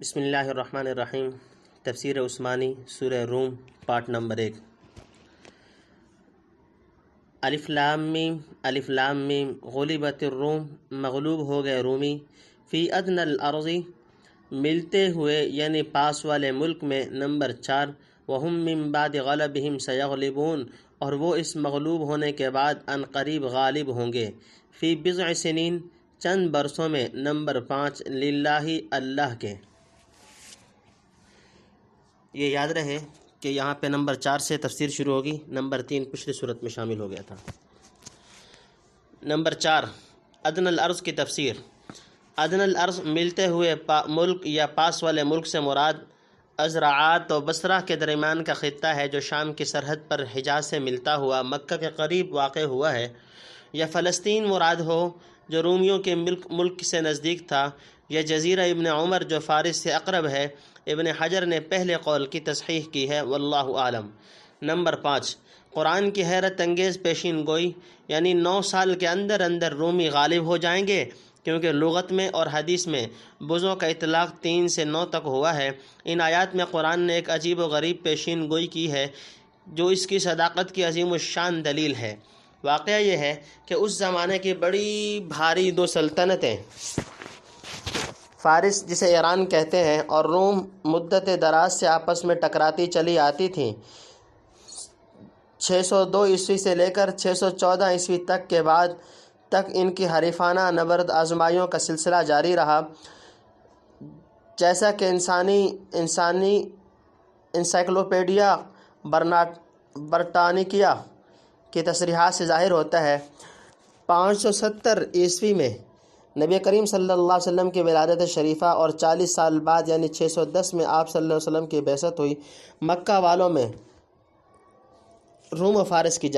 بسم اللہ الرحمن الرحیم۔ تفسیر عثمانی سورہ روم پارٹ نمبر 1۔ الف لام میم غلبت الروم، مغلوب ہو گئے رومی، فی ادنی الارض، ملتے ہوئے یعنی پاس والے ملک میں، نمبر 4، وہم من بعد غلبہم سیغلبون، اور وہ اس مغلوب ہونے کے بعد ان قریب غالب ہوں گے، فی بضع سنین، چند برسوں میں، نمبر 5، للہ، اللہ کے۔ یہ یاد رہے کہ یہاں پہ نمبر 4 سے تفسیر شروع ہوگی، نمبر 3 پچھلی صورت میں شامل ہو گیا تھا۔ نمبر 4، ادنی الارض کی تفسیر۔ ادنی الارض ملتے ہوئے ملک یا پاس والے ملک سے مراد ازراعات و بصرہ کے درمیان کا خطہ ہے جو شام کی سرحد پر حجاز سے ملتا ہوا مکہ کے قریب واقع ہوا ہے، یا فلسطین مراد ہو جو رومیوں کے ملک سے نزدیک تھا، یا جزیرہ ابن عمر جو فارس سے اقرب ہے۔ ابن حجر نے پہلے قول کی تصحیح کی ہے، واللہ عالم۔ نمبر 5، قرآن کی حیرت انگیز پیشین گوئی، یعنی 9 سال کے اندر اندر رومی غالب ہو جائیں گے، کیونکہ لغت میں اور حدیث میں بزوں کا اطلاق 3 سے 9 تک ہوا ہے۔ ان آیات میں قرآن نے ایک عجیب و غریب پیشین گوئی کی ہے جو اس کی صداقت کی عظیم الشان دلیل ہے۔ واقعہ یہ ہے کہ اس زمانے کی بڑی بھاری 2 سلطنتیں، فارس جسے ایران کہتے ہیں اور روم، مدت دراز سے آپس میں ٹکراتی چلی آتی تھیں۔ 602 عیسوی سے لے کر 614 عیسوی تک کے بعد تک ان کی حریفانہ نبرد آزمائیوں کا سلسلہ جاری رہا، جیسا کہ انسانی انسائکلوپیڈیا برٹانیکیا کی تصریحات سے ظاہر ہوتا ہے۔ 570 عیسوی میں نبی کریم صلی اللہ علیہ وسلم کی ولادت شریفہ اور 40 سال بعد یعنی 610 میں آپ صلی اللہ علیہ وسلم کی بعثت ہوئی۔ مکہ والوں میں روم و فارس کی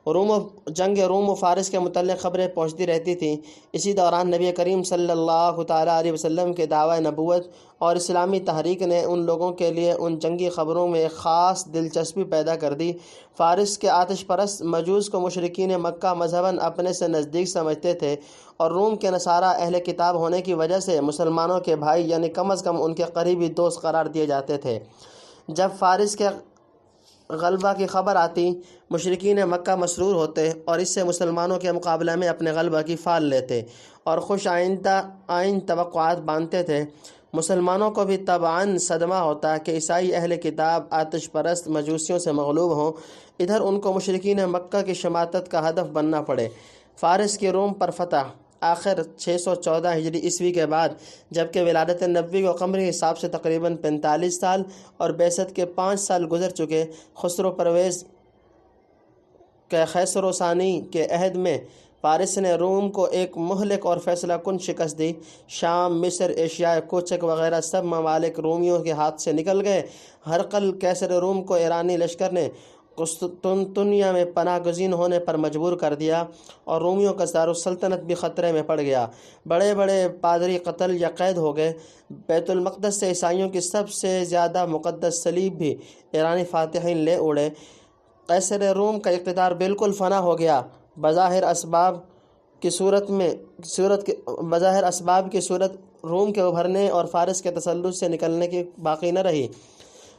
روم و فارس کے متعلق خبریں پہنچتی رہتی تھیں۔ اسی دوران نبی کریم صلی اللہ تعالیٰ علیہ وسلم کے دعوی نبوت اور اسلامی تحریک نے ان لوگوں کے لیے ان جنگی خبروں میں ایک خاص دلچسپی پیدا کر دی۔ فارس کے آتش پرست مجوس کو مشرکین مکہ مذہباً اپنے سے نزدیک سمجھتے تھے، اور روم کے نصارہ اہل کتاب ہونے کی وجہ سے مسلمانوں کے بھائی یعنی کم از کم ان کے قریبی دوست قرار دیے جاتے تھے۔ جب فارس کے غلبہ کی خبر آتی، مشرکین مکہ مسرور ہوتے اور اس سے مسلمانوں کے مقابلہ میں اپنے غلبہ کی فال لیتے اور خوش آئند توقعات باندھتے تھے۔ مسلمانوں کو بھی طبعاً صدمہ ہوتا کہ عیسائی اہل کتاب آتش پرست مجوسیوں سے مغلوب ہوں، ادھر ان کو مشرکین مکہ کی شماتت کا ہدف بننا پڑے۔ فارس کی روم پر فتح آخر 614 ہجری عیسوی کے بعد، جبکہ ولادت نبوی و قمری حساب سے تقریباً 45 سال اور بعثت کے 5 سال گزر چکے، خسرو پرویز کے خیسر ثانی کے عہد میں فارس نے روم کو ایک مہلک اور فیصلہ کن شکست دی۔ شام، مصر، ایشیا، کوچک وغیرہ سب ممالک رومیوں کے ہاتھ سے نکل گئے۔ ہرقل قیصر روم کو ایرانی لشکر نے قسطنطنیہ میں پناہ گزین ہونے پر مجبور کر دیا اور رومیوں کا دارالسلطنت بھی خطرے میں پڑ گیا۔ بڑے بڑے پادری قتل یا قید ہو گئے۔ بیت المقدس سے عیسائیوں کی سب سے زیادہ مقدس صلیب بھی ایرانی فاتحین لے اڑے۔ قیصر روم کا اقتدار بالکل فنا ہو گیا۔ بظاہر اسباب کی صورت روم کے ابھرنے اور فارس کے تسلط سے نکلنے کی باقی نہ رہی۔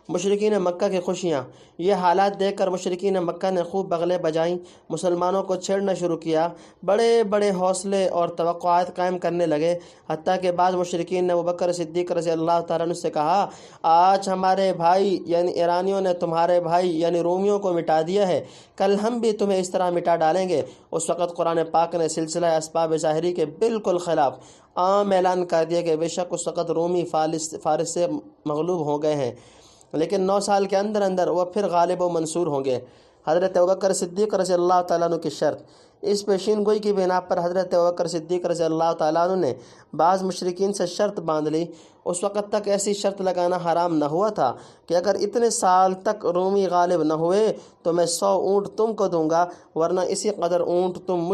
مشرکین مکہ کی خوشیاں۔ یہ حالات دیکھ کر مشرکین مکہ نے خوب بغلیں بجائیں، مسلمانوں کو چھیڑنا شروع کیا، بڑے بڑے حوصلے اور توقعات قائم کرنے لگے، حتیٰ کہ بعض مشرکین نے ابوبکر صدیق رضی اللہ تعالیٰ عنہ سے کہا، آج ہمارے بھائی یعنی ایرانیوں نے تمہارے بھائی یعنی رومیوں کو مٹا دیا ہے، کل ہم بھی تمہیں اس طرح مٹا ڈالیں گے۔ اس وقت قرآن پاک نے سلسلہ اسباب ظاہری کے بالکل خلاف عام اعلان کر دیا کہ بے شک اس وقت رومی فارس سے مغلوب ہو گئے ہیں، لیکن 9 سال کے اندر اندر وہ پھر غالب و منصور ہوں گے۔ حضرت ابوبکر صدیق رضی اللہ تعالیٰ عنہ کی شرط۔ اس پیشین گوئی کی بنا پر حضرت ابوبکر صدیق رضی اللہ تعالیٰ عنہ نے بعض مشرکین سے شرط باندھ لی۔ اس وقت تک ایسی شرط لگانا حرام نہ ہوا تھا کہ اگر اتنے سال تک رومی غالب نہ ہوئے تو میں 100 اونٹ تم کو دوں گا، ورنہ اسی قدر اونٹ تم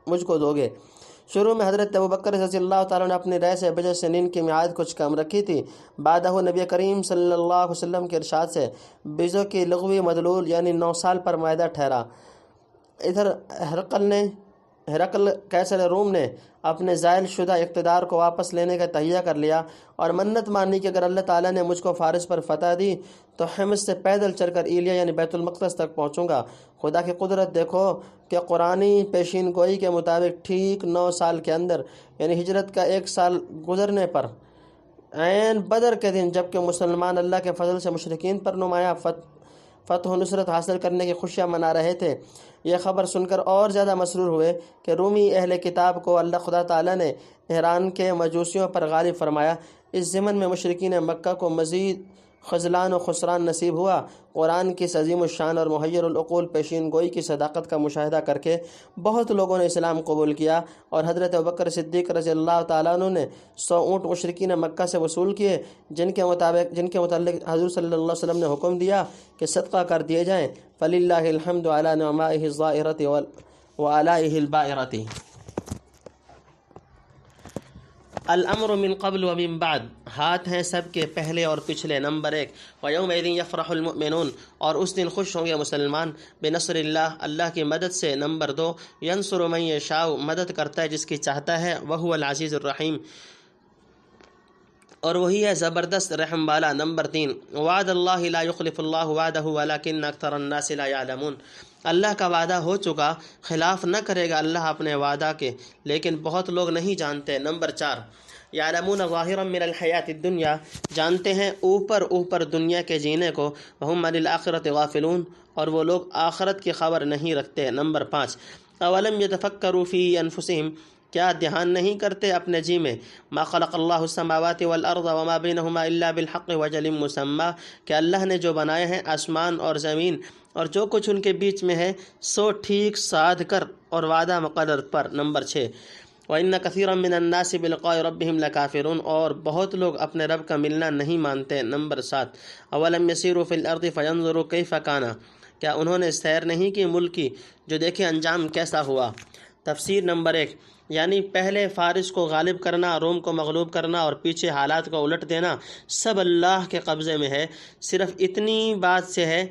مجھ کو دو گے۔ شروع میں حضرت ابوبکر رضی اللہ تعالیٰ نے اپنی رائے سے بضع سنین کی میعاد کچھ کم رکھی تھی۔ بعدہ نبی کریم صلی اللہ علیہ وسلم کے ارشاد سے بضع کی لغوی مدلول یعنی 9 سال پر معاہدہ ٹھہرا۔ ادھر ہرقل نے ہرقل قیصر روم نے اپنے زائل شدہ اقتدار کو واپس لینے کا تہیہ کر لیا اور منت مانی کہ اگر اللہ تعالیٰ نے مجھ کو فارس پر فتح دی تو حمص سے پیدل چل کر ایلیا یعنی بیت المقدس تک پہنچوں گا۔ خدا کی قدرت دیکھو کہ قرآنی پیشین گوئی کے مطابق ٹھیک 9 سال کے اندر یعنی ہجرت کا 1 سال گزرنے پر عین بدر کے دن جب کہ مسلمان اللہ کے فضل سے مشرکین پر نمایاں فتح و نصرت حاصل کرنے کی خوشیاں منا رہے تھے، یہ خبر سن کر اور زیادہ مسرور ہوئے کہ رومی اہل کتاب کو اللہ خدا تعالیٰ نے ایران کے مجوسیوں پر غالب فرمایا۔ اس ضمن میں مشرکین مکہ کو مزید خذلان و خسران نصیب ہوا۔ قرآن کی عظیم الشان اور محیر العقول پیشین گوئی کی صداقت کا مشاہدہ کر کے بہت لوگوں نے اسلام قبول کیا اور حضرت ابوبکر صدیق رضی اللہ تعالیٰ عنہ نے 100 اونٹ مشرکین مکہ سے وصول کیے، جن کے متعلق حضور صلی اللہ علیہ وسلم نے حکم دیا کہ صدقہ کر دیے جائیں۔ فللہ الحمد علی نعمائہ الظاہرۃ وآلائہ الباہرۃ۔ الامر من قبل و من بعد، ہاتھ ہیں سب کے پہلے اور پچھلے۔ نمبر 1، ویومئذ یفرح المؤمنون، اور اس دن خوش ہوں گے مسلمان، بنصر اللہ، اللہ کی مدد سے۔ نمبر 2، ینصر من یشاء، مدد کرتا ہے جس کی چاہتا ہے، وہو العزیز الرحیم، اور وہی ہے زبردست رحم والا۔ نمبر 3، وعد اللہ لا یخلف اللہ وعدہ ولکن اکثر الناس لا یعلمون، اللہ کا وعدہ ہو چکا، خلاف نہ کرے گا اللہ اپنے وعدہ کے، لیکن بہت لوگ نہیں جانتے۔ نمبر 4، یعلمون ظاہرا من الحیات الدنیا، جانتے ہیں اوپر دنیا کے جینے کو، وہم عن الآخرۃ غافلون، اور وہ لوگ آخرت کی خبر نہیں رکھتے۔ نمبر 5، اولم یتفکروا فی انفسہم، کیا دھیان نہیں کرتے اپنے جی میں، ما خلق اللہ السماوات والارض وما بینہما الا بالحق وجل مسمی، کہ اللہ نے جو بنائے ہیں آسمان اور زمین اور جو کچھ ان کے بیچ میں ہے، سو ٹھیک سادھ کر اور وعدہ مقرر پر۔ نمبر 6، وَإِنَّ كَثِيرًا مِّنَ النَّاسِ بِلِقَاءِ رَبِّهِمْ لَكَافِرُونَ، اور بہت لوگ اپنے رب کا ملنا نہیں مانتے۔ نمبر 7، اولم يسيروا في الارض فينظروا كيف كان، کیا انہوں نے سیر نہیں کی ملک کی جو دیکھے انجام کیسا ہوا۔ تفسیر۔ نمبر 1، یعنی پہلے فارس کو غالب کرنا، روم کو مغلوب کرنا اور پیچھے حالات کو الٹ دینا سب اللہ کے قبضے میں ہے، صرف اتنی بات سے ہے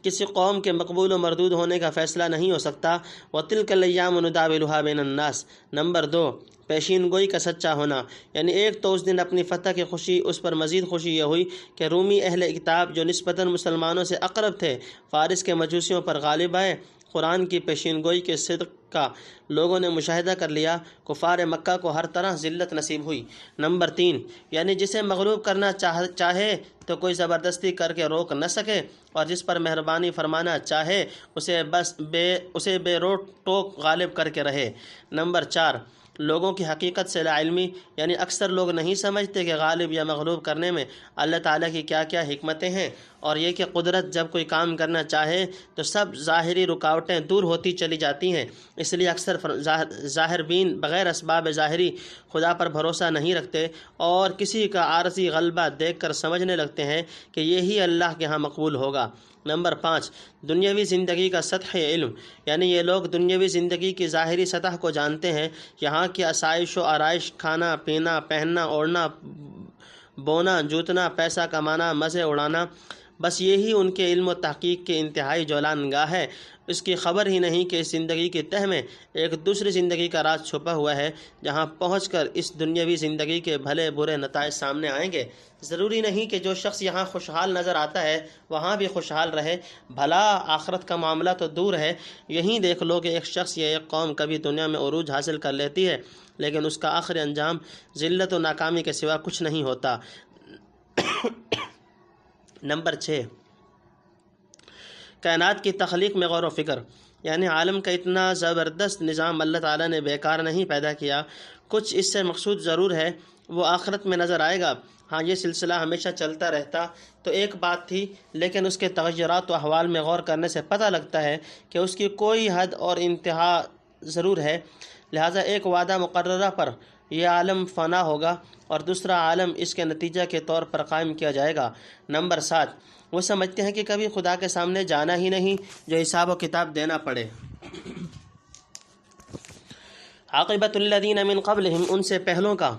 کسی قوم کے مقبول و مردود ہونے کا فیصلہ نہیں ہو سکتا۔ وَتِلْكَ الْأَيَّامُ نُدَاوِلُهَا بَيْنَ النَّاسِ۔ نمبر 2، پیشین گوئی کا سچا ہونا، یعنی ایک تو اس دن اپنی فتح کی خوشی، اس پر مزید خوشی یہ ہوئی کہ رومی اہل کتاب جو نسبتاً مسلمانوں سے اقرب تھے، فارس کے مجوسیوں پر غالب آئے۔ قرآن کی پیشین گوئی کے صدق کا لوگوں نے مشاہدہ کر لیا، کفار مکہ کو ہر طرح ذلت نصیب ہوئی۔ نمبر 3، یعنی جسے مغلوب کرنا چاہے تو کوئی زبردستی کر کے روک نہ سکے، اور جس پر مہربانی فرمانا چاہے اسے بے روک ٹوک غالب کر کے رہے۔ نمبر 4، لوگوں کی حقیقت سے لا علمی، یعنی اکثر لوگ نہیں سمجھتے کہ غالب یا مغلوب کرنے میں اللہ تعالیٰ کی کیا کیا حکمتیں ہیں، اور یہ کہ قدرت جب کوئی کام کرنا چاہے تو سب ظاہری رکاوٹیں دور ہوتی چلی جاتی ہیں، اس لیے اکثر ظاہر بین بغیر اسباب ظاہری خدا پر بھروسہ نہیں رکھتے اور کسی کا عارضی غلبہ دیکھ کر سمجھنے لگتے ہیں کہ یہی اللہ کے ہاں مقبول ہوگا۔ نمبر 5، دنیاوی زندگی کا سطحی علم، یعنی یہ لوگ دنیاوی زندگی کی ظاہری سطح کو جانتے ہیں، یہاں کی آسائش و آرائش، کھانا پینا، پہننا اوڑھنا، بونا جوتنا، پیسہ کمانا، مزے اڑانا، بس یہی ان کے علم و تحقیق کی انتہائی جولان گاہ ہے۔ اس کی خبر ہی نہیں کہ اس زندگی کی تہ میں ایک دوسری زندگی کا راز چھپا ہوا ہے، جہاں پہنچ کر اس دنیاوی زندگی کے بھلے برے نتائج سامنے آئیں گے۔ ضروری نہیں کہ جو شخص یہاں خوشحال نظر آتا ہے وہاں بھی خوشحال رہے، بھلا آخرت کا معاملہ تو دور ہے۔ یہیں دیکھ لو کہ ایک شخص یا ایک قوم کبھی دنیا میں عروج حاصل کر لیتی ہے، لیکن اس کا آخری انجام ذلت و ناکامی کے سوا کچھ نہیں ہوتا۔ نمبر 6، کائنات کی تخلیق میں غور و فکر، یعنی عالم کا اتنا زبردست نظام اللہ تعالیٰ نے بیکار نہیں پیدا کیا، کچھ اس سے مقصود ضرور ہے، وہ آخرت میں نظر آئے گا۔ ہاں، یہ سلسلہ ہمیشہ چلتا رہتا تو ایک بات تھی، لیکن اس کے تغیرات و احوال میں غور کرنے سے پتہ لگتا ہے کہ اس کی کوئی حد اور انتہا ضرور ہے، لہٰذا ایک وعدہ مقررہ پر یہ عالم فنا ہوگا اور دوسرا عالم اس کے نتیجہ کے طور پر قائم کیا جائے گا۔ نمبر 7، وہ سمجھتے ہیں کہ کبھی خدا کے سامنے جانا ہی نہیں جو حساب و کتاب دینا پڑے۔ عاقبۃ الذین من قبلہم، ان سے پہلوں کا،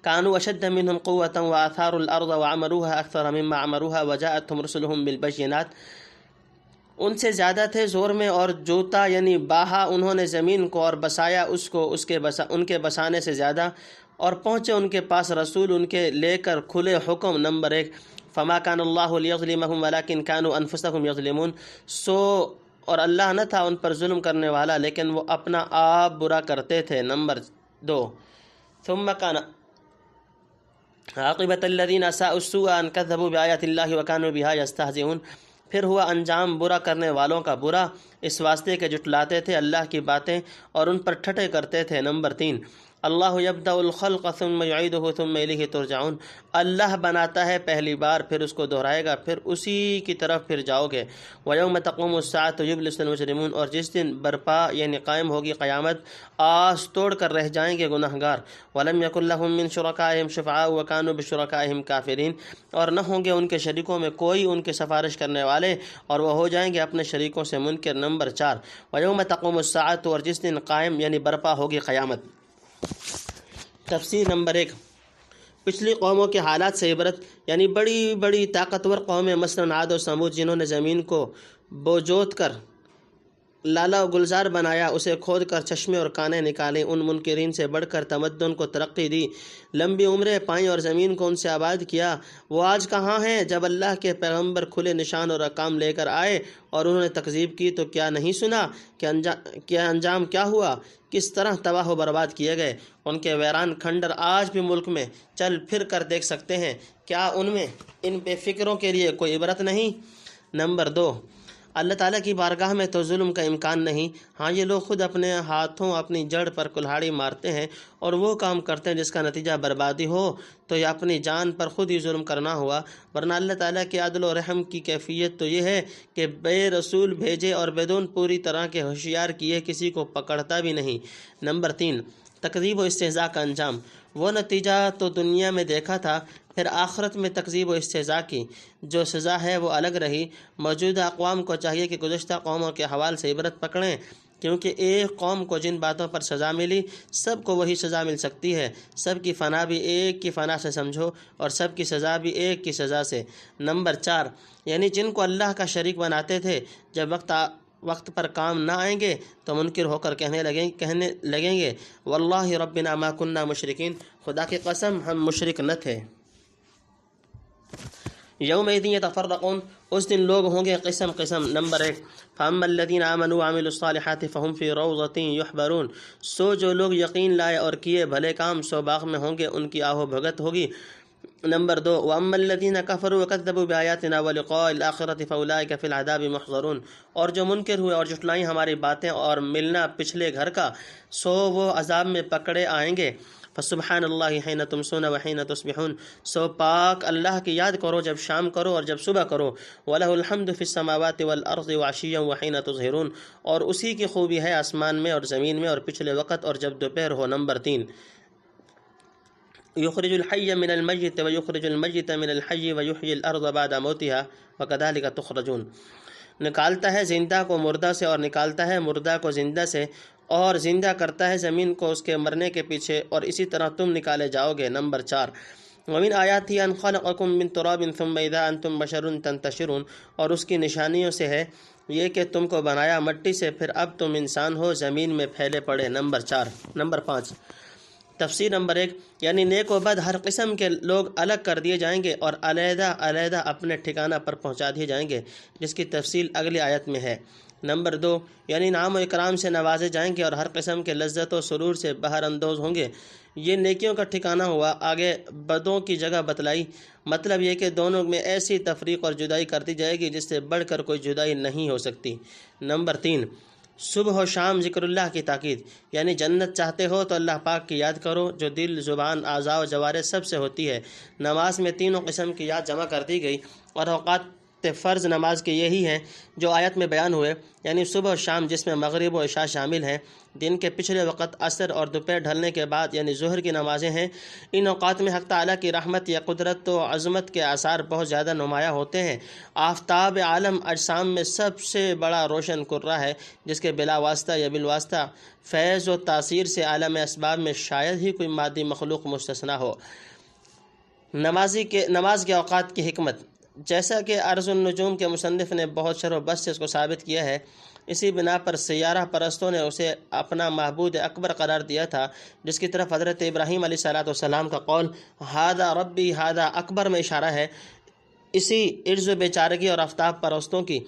كانوا اشد منهم قوة واثاروا الارض وعمروها اكثر مما عمروها وجاءتهم رسلهم بالبينات، ان سے زیادہ تھے زور میں، اور جوتا یعنی باہا انہوں نے زمین کو اور بسایا اس کو ان کے بسانے سے زیادہ، اور پہنچے ان کے پاس رسول ان کے لے کر کھلے حکم۔ نمبر 1، فما کان اللہ لیظلمہم ولکن کانوا انفسہم یظلمون، اور اللہ نہ تھا ان پر ظلم کرنے والا لیکن وہ اپنا آپ برا کرتے تھے۔ نمبر 2، ثم کان عاقبۃ الذین اساءوا السوء ان کذبوا بآیات اللہ وکانوا بہا یستہزئون، پھر ہوا انجام برا کرنے والوں کا برا اس واسطے کہ جھٹلاتے تھے اللہ کی باتیں اور ان پر ٹھٹے کرتے تھے۔ نمبر 3، اللہ یبدأ الخلق ثم یعیدہ ثم الیہ ترجعون، اللہ بناتا ہے پہلی بار پھر اس کو دہرائے گا پھر اسی کی طرف پھر جاؤ گے۔ ویوم تقوم الساعۃ یبلس المجرمون، اور جس دن برپا یعنی قائم ہوگی قیامت آس توڑ کر رہ جائیں گے گناہ گار۔ ولم یکن لہم من شرکائہم شفعاء وکانوا بشرکائہم کافرین، اور نہ ہوں گے ان کے شریکوں میں کوئی ان کی سفارش کرنے والے اور وہ ہو جائیں گے اپنے شریکوں سے منکر۔ نمبر 4، ویوم تقوم الساعۃ، اور جس دن قائم یعنی برپا ہوگی قیامت۔ تفسیر نمبر 1، پچھلی قوموں کے حالات سے عبرت، یعنی بڑی بڑی طاقتور قومیں مثلاً عاد و سمود جنہوں نے زمین کو بوجود کر لالا و گلزار بنایا، اسے کھود کر چشمے اور کانیں نکالیں، ان منکرین سے بڑھ کر تمدن کو ترقی دی، لمبی عمریں پائیں اور زمین کو ان سے آباد کیا، وہ آج کہاں ہیں جب اللہ کے پیغمبر کھلے نشان اور احکام لے کر آئے اور انہوں نے تکذیب کی تو کیا نہیں سنا کہ انجام کیا ہوا، کس طرح تباہ و برباد کیے گئے۔ ان کے ویران کھنڈر آج بھی ملک میں چل پھر کر دیکھ سکتے ہیں، کیا ان بے فکروں کے لیے کوئی عبرت نہیں؟ نمبر 2، اللہ تعالیٰ کی بارگاہ میں تو ظلم کا امکان نہیں، ہاں یہ لوگ خود اپنے ہاتھوں اپنی جڑ پر کلہاڑی مارتے ہیں اور وہ کام کرتے ہیں جس کا نتیجہ بربادی ہو، تو یہ اپنی جان پر خود ہی ظلم کرنا ہوا، ورنہ اللہ تعالیٰ کے عدل و رحم کی کیفیت تو یہ ہے کہ بے رسول بھیجے اور بدون پوری طرح کے ہوشیار کیے کسی کو پکڑتا بھی نہیں۔ نمبر 3، تکذیب و استہزاء کا انجام، وہ نتیجہ تو دنیا میں دیکھا تھا، پھر آخرت میں تکذیب و استہزاء کی جو سزا ہے وہ الگ رہی۔ موجودہ اقوام کو چاہیے کہ گزشتہ قوموں کے حوال سے عبرت پکڑیں، کیونکہ ایک قوم کو جن باتوں پر سزا ملی سب کو وہی سزا مل سکتی ہے، سب کی فنا بھی ایک کی فنا سے سمجھو اور سب کی سزا بھی ایک کی سزا سے۔ نمبر 4، یعنی جن کو اللہ کا شریک بناتے تھے جب وقت پر کام نہ آئیں گے تو منکر ہو کر کہنے لگیں گے واللہ ربنا ما کننا مشرکین، خدا کی قسم ہم مشرک نہ تھے۔ یومئذ یتفرقون، اس دن لوگ ہوں گے قسم قسم۔ نمبر 1، فاما الذین آمنوا وعملوا الصالحات فهم فی روضۃ یحبرون، سو جو لوگ یقین لائے اور کیے بھلے کام سو باغ میں ہوں گے ان کی آہ و بھگت ہوگی۔ نمبر 2، واما الذین کفروا وکذبوا بآیاتنا ولقاء الآخرۃ فاولئک فی العذاب محضرون، اور جو منکر ہوئے اور جھٹلائیں ہماری باتیں اور ملنا پچھلے گھر کا، سو وہ عذاب میں پکڑے آئیں گے۔ فسبحان اللہ حین تمسون وحین تصبحون، سو پاک اللہ کی یاد کرو جب شام کرو اور جب صبح کرو۔ وَلَهُ الْحَمْدُ فِي السَّمَاوَاتِ وَالْأَرْضِ وَعَشِيًّا وَحِينَ تُظْهِرُونَ، اور اسی کی خوبی ہے آسمان میں اور زمین میں اور پچھلے وقت اور جب دوپہر ہو۔ نمبر 3، یخرج الحی من المیت ویخرج المیت من الحی ویحیی الارض بعد موتها وکذلک تخرجون، نکالتا ہے زندہ کو مردہ سے اور نکالتا ہے مردہ کو زندہ سے اور زندہ کرتا ہے زمین کو اس کے مرنے کے پیچھے اور اسی طرح تم نکالے جاؤ گے۔ نمبر 4، ومن آیاتہ ان خلقکم من تراب ثم اذا انتم بشر تنتشرون، اور اس کی نشانیوں سے ہے یہ کہ تم کو بنایا مٹی سے پھر اب تم انسان ہو زمین میں پھیلے پڑے۔ نمبر 5، تفسیر نمبر 1، یعنی نیک و بد ہر قسم کے لوگ الگ کر دیے جائیں گے اور علیحدہ علیحدہ اپنے ٹھکانہ پر پہنچا دیے جائیں گے، جس کی تفصیل اگلی آیت میں ہے۔ نمبر 2، یعنی انعام و اکرام سے نوازے جائیں گے اور ہر قسم کے لذت و سرور سے بہر اندوز ہوں گے، یہ نیکیوں کا ٹھکانہ ہوا۔ آگے بدوں کی جگہ بتلائی، مطلب یہ کہ دونوں میں ایسی تفریق اور جدائی کر دی جائے گی جس سے بڑھ کر کوئی جدائی نہیں ہو سکتی۔ نمبر 3، صبح و شام ذکر اللہ کی تاکید، یعنی جنت چاہتے ہو تو اللہ پاک کی یاد کرو جو دل زبان اعضاء و جوارح سب سے ہوتی ہے۔ نماز میں تینوں قسم کی یاد جمع کر دی گئی اور اوقات فرض نماز کے یہی ہیں جو آیت میں بیان ہوئے، یعنی صبح و شام جس میں مغرب و عشاء شامل ہیں، دن کے پچھلے وقت عصر اور دوپہر ڈھلنے کے بعد یعنی ظہر کی نمازیں ہیں۔ ان اوقات میں حق تعالیٰ کی رحمت یا قدرت و عظمت کے آثار بہت زیادہ نمایاں ہوتے ہیں۔ آفتاب عالم اجسام میں سب سے بڑا روشن کرہ ہے جس کے بلا واسطہ یا بالواسطہ فیض و تاثیر سے عالم اسباب میں شاید ہی کوئی مادی مخلوق مستثنیٰ ہو۔ نماز کے اوقات کی حکمت، جیسا کہ ارض النجوم کے مصنف نے بہت شرح و بس سے اس کو ثابت کیا ہے، اسی بنا پر سیارہ پرستوں نے اسے اپنا معبود اکبر قرار دیا تھا، جس کی طرف حضرت ابراہیم علیہ السلام کا قول ہادہ ربی ہادہ اکبر میں اشارہ ہے۔ اسی عرض و بیچارگی اور آفتاب پرستوں کی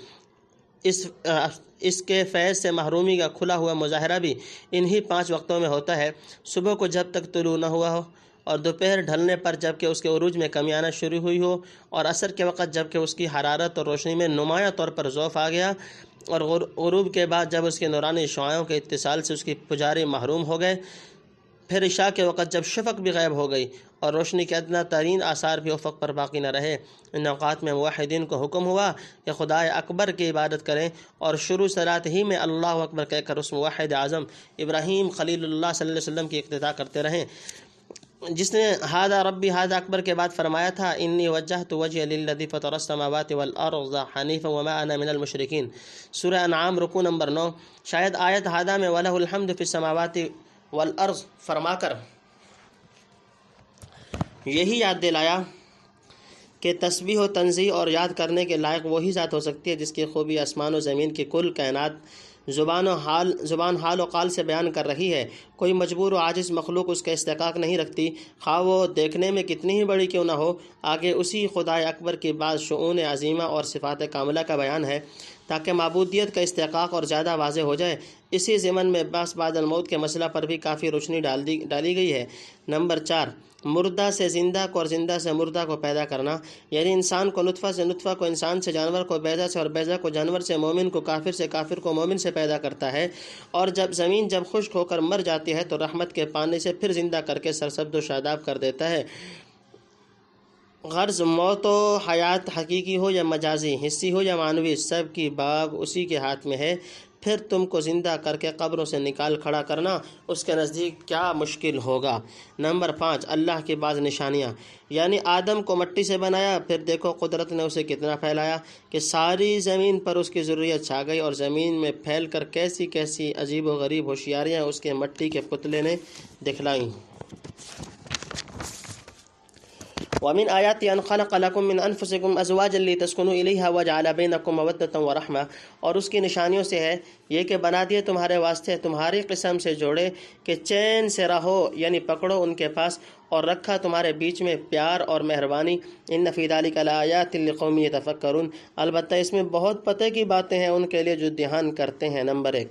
اس کے فیض سے محرومی کا کھلا ہوا مظاہرہ بھی انہی 5 وقتوں میں ہوتا ہے، صبح کو جب تک طلوع نہ ہوا ہو، اور دوپہر ڈھلنے پر جب کہ اس کے عروج میں کمی آنا شروع ہوئی ہو، اور عصر کے وقت جب کہ اس کی حرارت اور روشنی میں نمایاں طور پر ضعف آ گیا، اور غروب کے بعد جب اس کے نورانی شعاعوں کے اتصال سے اس کی پجاری محروم ہو گئے، پھر عشاء کے وقت جب شفق بھی غائب ہو گئی اور روشنی کے ادنا ترین آثار بھی افق پر باقی نہ رہے، ان اوقات میں موحدین کو حکم ہوا کہ خدائے اکبر کی عبادت کریں، اور شروع صلات ہی میں اللہ اکبر کہہ کر اس موحد اعظم ابراہیم خلیل اللہ صلی اللہ علیہ وسلم کی اقتداء کرتے رہیں، جس نے ہادہ ربی ہادہ اکبر کے بعد فرمایا تھا انی وجہت وجہی للذی فطر السماوات والارض حنیفا وما انا من المشرکین۔ سورہ انعام رکوع نمبر 9۔ شاید آیت ہادہ میں وَلَهُ الْحَمْدُ فِي السَّمَاوَاتِ وَالْأَرْضِ فرما کر یہی یاد دلایا کہ تسبیح و تنزیہ اور یاد کرنے کے لائق وہی ذات ہو سکتی ہے جس کی خوبی آسمان و زمین کی کل کائنات زبان حال و قال سے بیان کر رہی ہے۔ کوئی مجبور و عاجز مخلوق اس کا استحقاق نہیں رکھتی، خواہ وہ دیکھنے میں کتنی ہی بڑی کیوں نہ ہو۔ آگے اسی خدائے اکبر کی بعض شؤون عظیمہ اور صفات کاملہ کا بیان ہے تاکہ معبودیت کا استحقاق اور زیادہ واضح ہو جائے۔ اسی ضمن میں بعد الموت کے مسئلہ پر بھی کافی روشنی ڈالی گئی ہے۔ نمبر 4، مردہ سے زندہ کو اور زندہ سے مردہ کو پیدا کرنا، یعنی انسان کو نطفہ سے نطفہ کو انسان سے، جانور کو بیضہ سے اور بیضہ کو جانور سے، مومن کو کافر سے، کافر کو مومن سے پیدا کرتا ہے، اور جب زمین خشک ہو کر مر جاتی ہے تو رحمت کے پانی سے پھر زندہ کر کے سرسبز و شاداب کر دیتا ہے۔ غرض موت و حیات حقیقی ہو یا مجازی، حسی ہو یا معنوی، سب کی باغ اسی کے ہاتھ میں ہے۔ پھر تم کو زندہ کر کے قبروں سے نکال کھڑا کرنا اس کے نزدیک کیا مشکل ہوگا۔ نمبر 5، اللہ کی بعض نشانیاں، یعنی آدم کو مٹی سے بنایا، پھر دیکھو قدرت نے اسے کتنا پھیلایا کہ ساری زمین پر اس کی ذریت چھا گئی، اور زمین میں پھیل کر کیسی کیسی عجیب و غریب ہوشیاریاں اس کے مٹی کے پتلے نے دکھلائیں۔ وَمِنْ آيَاتِهِ أَنْ خَلَقَ لَكُم مِّنْ أَنفُسِكُمْ أَزْوَاجًا لِتَسْكُنُوا إِلَيْهَا وَجَعَلَ بَيْنَكُم مَّوَدَّةً وَرَحْمَةً، اور اس کی نشانیوں سے ہے یہ کہ بنا دیے تمہارے واسطے تمہاری قسم سے جوڑے کہ چین سے رہو، یعنی پکڑو ان کے پاس، اور رکھا تمہارے بیچ میں پیار اور مہربانی۔ إِنَّ فِي ذَلِكَ لَآيَاتٍ لِقَوْمٍ يَتَفَكَّرُونَ، البتہ اس میں بہت پتہ کی باتیں ہیں ان کے لیے جو دھیان کرتے ہیں۔ نمبر 1،